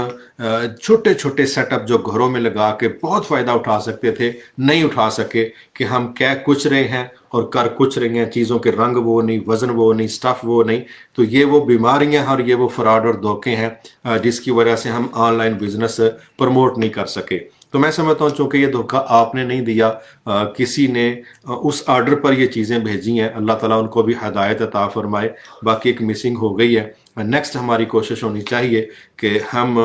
A: چھوٹے چھوٹے سیٹ اپ جو گھروں میں لگا کے بہت فائدہ اٹھا سکتے تھے نہیں اٹھا سکے، کہ ہم کہہ کچھ رہے ہیں اور کر کچھ رہے ہیں. چیزوں کے رنگ وہ نہیں، وزن وہ نہیں، سٹف وہ نہیں. تو یہ وہ بیماریاں ہیں اور یہ وہ فراڈ اور دھوکے ہیں جس کی وجہ سے ہم آن لائن بزنس پروموٹ نہیں کر سکے. تو میں سمجھتا ہوں چونکہ یہ دھوکہ آپ نے نہیں دیا، کسی نے اس آرڈر پر یہ چیزیں بھیجی ہیں، اللہ تعالیٰ ان کو بھی ہدایت عطا فرمائے. باقی ایک مسنگ ہو گئی ہے. نیکسٹ ہماری کوشش ہونی چاہیے کہ ہم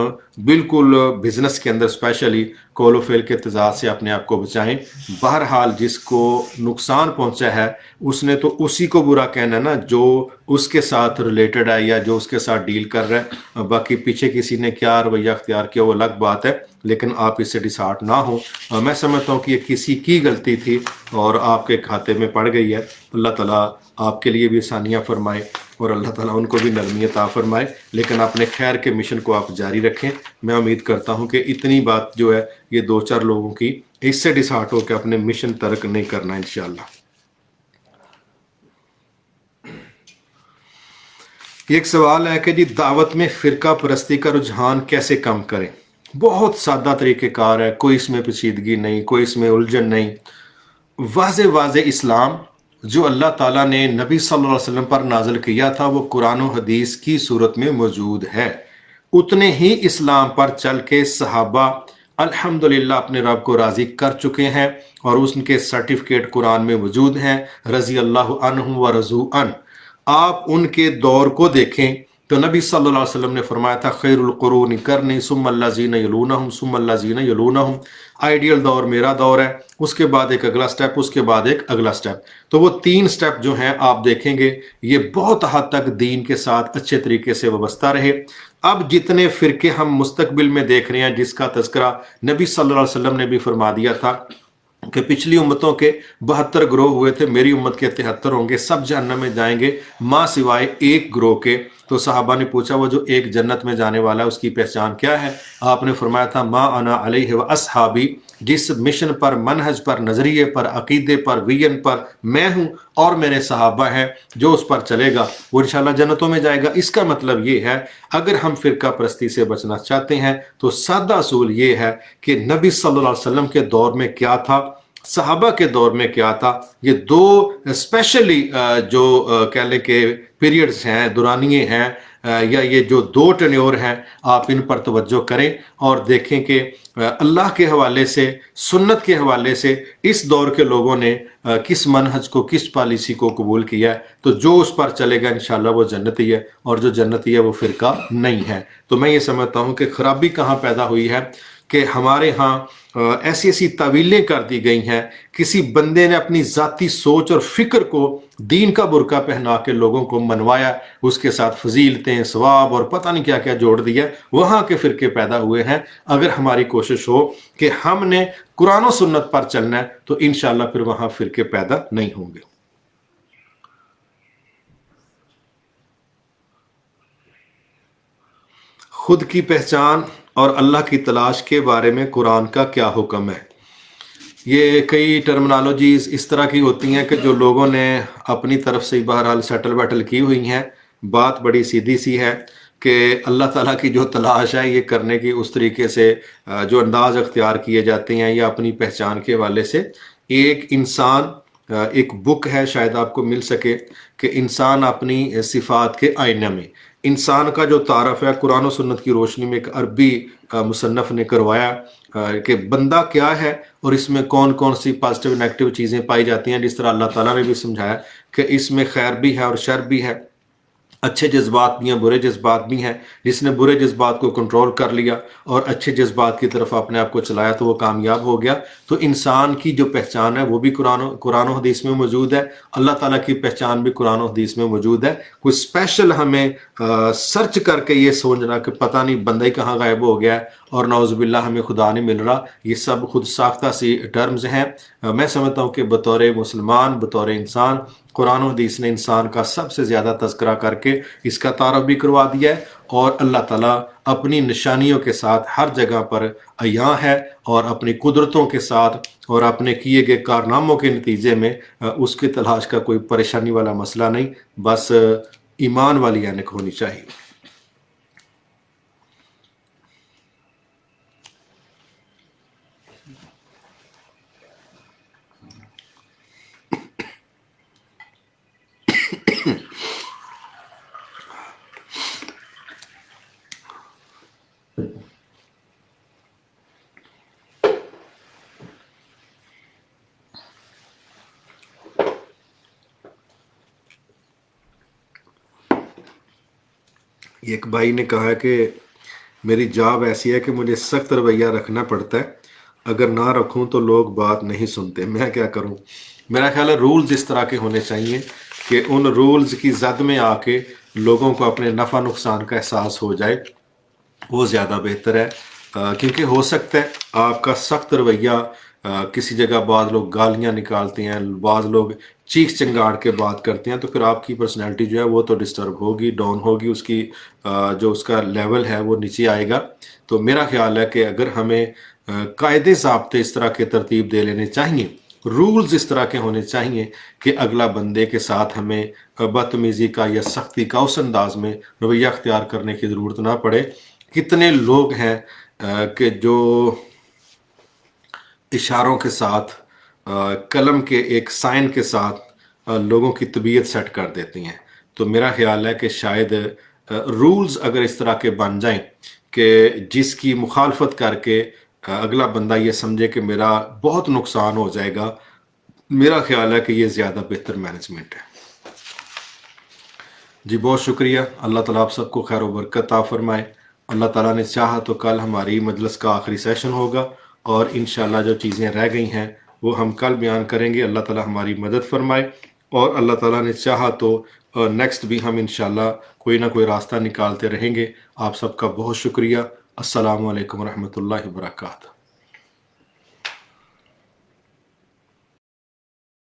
A: بالکل بزنس کے اندر اسپیشلی کول و فیل کے تضاد سے اپنے آپ کو بچائیں. بہرحال جس کو نقصان پہنچا ہے اس نے تو اسی کو برا کہنا ہے نا جو اس کے ساتھ ریلیٹڈ ہے یا جو اس کے ساتھ ڈیل کر رہا ہے. باقی پیچھے کسی نے کیا رویہ اختیار کیا وہ الگ بات ہے، لیکن آپ اس سے ڈسہارٹ نہ ہوں. میں سمجھتا ہوں کہ یہ کسی کی غلطی تھی اور آپ کے کھاتے میں پڑ گئی ہے. اللہ تعالیٰ آپ کے لیے بھی آسانیاں فرمائے اور اللہ تعالیٰ ان کو بھی نرمی عطا فرمائے. لیکن اپنے خیر کے مشن کو آپ جاری رکھیں. میں امید کرتا ہوں کہ اتنی بات جو ہے یہ 2-4 لوگوں کی اس سے ڈسہارٹ ہو کے اپنے مشن ترک نہیں کرنا انشاءاللہ. ایک سوال ہے کہ جی دعوت میں فرقہ پرستی کا رجحان کیسے کم کریں؟ بہت سادہ طریقہ کار ہے، کوئی اس میں پیچیدگی نہیں، کوئی اس میں الجھن نہیں. واضح واضح اسلام جو اللہ تعالیٰ نے نبی صلی اللہ علیہ وسلم پر نازل کیا تھا وہ قرآن و حدیث کی صورت میں موجود ہے. اتنے ہی اسلام پر چل کے صحابہ الحمدللہ اپنے رب کو راضی کر چکے ہیں اور اس کے سرٹیفکیٹ قرآن میں موجود ہیں، رضی اللہ عنہم و رضوا عنہ. آپ ان کے دور کو دیکھیں تو نبی صلی اللہ علیہ وسلم نے فرمایا تھا خیر القرون کرنی ثم الذین یلونہم ثم الذین یلونہم. آئیڈیل دور میرا دور ہے، اس کے بعد ایک اگلا سٹیپ، اس کے بعد ایک اگلا سٹیپ. تو وہ 3 سٹیپ جو ہیں آپ دیکھیں گے یہ بہت حد تک دین کے ساتھ اچھے طریقے سے وابستہ رہے. اب جتنے فرقے ہم مستقبل میں دیکھ رہے ہیں جس کا تذکرہ نبی صلی اللہ علیہ وسلم نے بھی فرما دیا تھا کہ پچھلی امتوں کے 72 گروہ ہوئے تھے، میری امت کے 73 ہوں گے، سب جہنم میں جائیں گے ماں سوائے ایک گروہ کے. تو صحابہ نے پوچھا وہ جو ایک جنت میں جانے والا ہے اس کی پہچان کیا ہے؟ آپ نے فرمایا تھا ما انا علیہ و اصحابی، جس مشن پر، منہج پر، نظریے پر، عقیدے پر، ویژن پر میں ہوں اور میرے صحابہ ہیں، جو اس پر چلے گا وہ انشاءاللہ جنتوں میں جائے گا. اس کا مطلب یہ ہے اگر ہم فرقہ پرستی سے بچنا چاہتے ہیں تو سادہ اصول یہ ہے کہ نبی صلی اللہ علیہ وسلم کے دور میں کیا تھا، صحابہ کے دور میں کیا تھا. یہ 2 اسپیشلی جو کہہ لیں کہ پیریڈز ہیں، دورانیے ہیں، یا یہ جو 2 ٹینیور ہیں، آپ ان پر توجہ کریں اور دیکھیں کہ اللہ کے حوالے سے، سنت کے حوالے سے اس دور کے لوگوں نے کس منہج کو، کس پالیسی کو قبول کیا ہے. تو جو اس پر چلے گا انشاءاللہ وہ جنتی ہے، اور جو جنتی ہے وہ فرقہ نہیں ہے. تو میں یہ سمجھتا ہوں کہ خرابی کہاں پیدا ہوئی ہے کہ ہمارے ہاں ایسی ایسی تعویلیں کر دی گئی ہیں. کسی بندے نے اپنی ذاتی سوچ اور فکر کو دین کا برقع پہنا کے لوگوں کو منوایا، اس کے ساتھ فضیلتیں، ثواب اور پتہ نہیں کیا کیا جوڑ دیا، وہاں کے فرقے پیدا ہوئے ہیں. اگر ہماری کوشش ہو کہ ہم نے قرآن و سنت پر چلنا ہے تو انشاءاللہ پھر وہاں فرقے پیدا نہیں ہوں گے. خود کی پہچان اور اللہ کی تلاش کے بارے میں قرآن کا کیا حکم ہے؟ یہ کئی ٹرمنالوجیز اس طرح کی ہوتی ہیں کہ جو لوگوں نے اپنی طرف سے بہرحال سیٹل بیٹل کی ہوئی ہیں. بات بڑی سیدھی سی ہے کہ اللہ تعالیٰ کی جو تلاش ہے یہ کرنے کی اس طریقے سے جو انداز اختیار کیے جاتے ہیں یا اپنی پہچان کے حوالے سے. ایک انسان، ایک بک ہے شاید آپ کو مل سکے کہ انسان اپنی صفات کے آئینہ میں. انسان کا جو تعارف ہے قرآن و سنت کی روشنی میں ایک عربی مصنف نے کروایا کہ بندہ کیا ہے اور اس میں کون کون سی پازیٹیو نیگیٹو چیزیں پائی جاتی ہیں. جس طرح اللہ تعالیٰ نے بھی سمجھایا کہ اس میں خیر بھی ہے اور شر بھی ہے، اچھے جذبات بھی ہیں، برے جذبات بھی ہیں. جس نے برے جذبات کو کنٹرول کر لیا اور اچھے جذبات کی طرف اپنے آپ کو چلایا تو وہ کامیاب ہو گیا. تو انسان کی جو پہچان ہے وہ بھی قرآن و حدیث میں موجود ہے، اللہ تعالیٰ کی پہچان بھی قرآن و حدیث میں موجود ہے. کوئی اسپیشل ہمیں سرچ کر کے یہ سوچنا کہ پتہ نہیں بندہ ہی کہاں غائب ہو گیا ہے اور نعوذ باللہ ہمیں خدا نہیں مل رہا، یہ سب خود ساختہ سی ٹرمز ہیں. میں سمجھتا ہوں کہ بطور مسلمان، بطور انسان، قرآن و حدیث نے انسان کا سب سے زیادہ تذکرہ کر کے اس کا تعارف بھی کروا دیا ہے، اور اللہ تعالیٰ اپنی نشانیوں کے ساتھ ہر جگہ پر عیاں ہے، اور اپنی قدرتوں کے ساتھ اور اپنے کیے گئے کارناموں کے نتیجے میں اس کی تلاش کا کوئی پریشانی والا مسئلہ نہیں، بس ایمان والی اینک ہونی چاہیے. ایک بھائی نے کہا ہے کہ میری جاب ایسی ہے کہ مجھے سخت رویہ رکھنا پڑتا ہے، اگر نہ رکھوں تو لوگ بات نہیں سنتے، میں کیا کروں؟ میرا خیال ہے رولز اس طرح کے ہونے چاہیے کہ ان رولز کی زد میں آ کے لوگوں کو اپنے نفع نقصان کا احساس ہو جائے، وہ زیادہ بہتر ہے. کیونکہ ہو سکتا ہے آپ کا سخت رویہ کسی جگہ بعض لوگ گالیاں نکالتے ہیں، بعض لوگ چیخ چنگاڑ کے بات کرتے ہیں، تو پھر آپ کی پرسنالٹی جو ہے وہ تو ڈسٹرب ہوگی، ڈاؤن ہوگی، اس کی جو اس کا لیول ہے وہ نیچے آئے گا. تو میرا خیال ہے کہ اگر ہمیں قاعدے ضابطے اس طرح کے ترتیب دے لینے چاہیے رولز اس طرح کے ہونے چاہیے کہ اگلا بندے کے ساتھ ہمیں بدتمیزی کا یا سختی کا اس انداز میں رویہ اختیار کرنے کی ضرورت نہ پڑے۔ کتنے لوگ ہیں کہ جو اشاروں کے ساتھ قلم کے ایک سائن کے ساتھ لوگوں کی طبیعت سیٹ کر دیتی ہیں۔ تو میرا خیال ہے کہ شاید رولز اگر اس طرح کے بن جائیں کہ جس کی مخالفت کر کے اگلا بندہ یہ سمجھے کہ میرا بہت نقصان ہو جائے گا، میرا خیال ہے کہ یہ زیادہ بہتر مینجمنٹ ہے۔ جی بہت شکریہ، اللہ تعالیٰ آپ سب کو خیر و برکت عطا فرمائے۔ اللہ تعالیٰ نے چاہا تو کل ہماری مجلس کا آخری سیشن ہوگا، اور انشاءاللہ جو چیزیں رہ گئی ہیں وہ ہم کل بیان کریں گے۔ اللہ تعالیٰ ہماری مدد فرمائے، اور اللہ تعالیٰ نے چاہا تو نیکسٹ بھی ہم انشاءاللہ کوئی نہ کوئی راستہ نکالتے رہیں گے۔ آپ سب کا بہت شکریہ۔ السلام علیکم ورحمۃ اللہ وبرکاتہ۔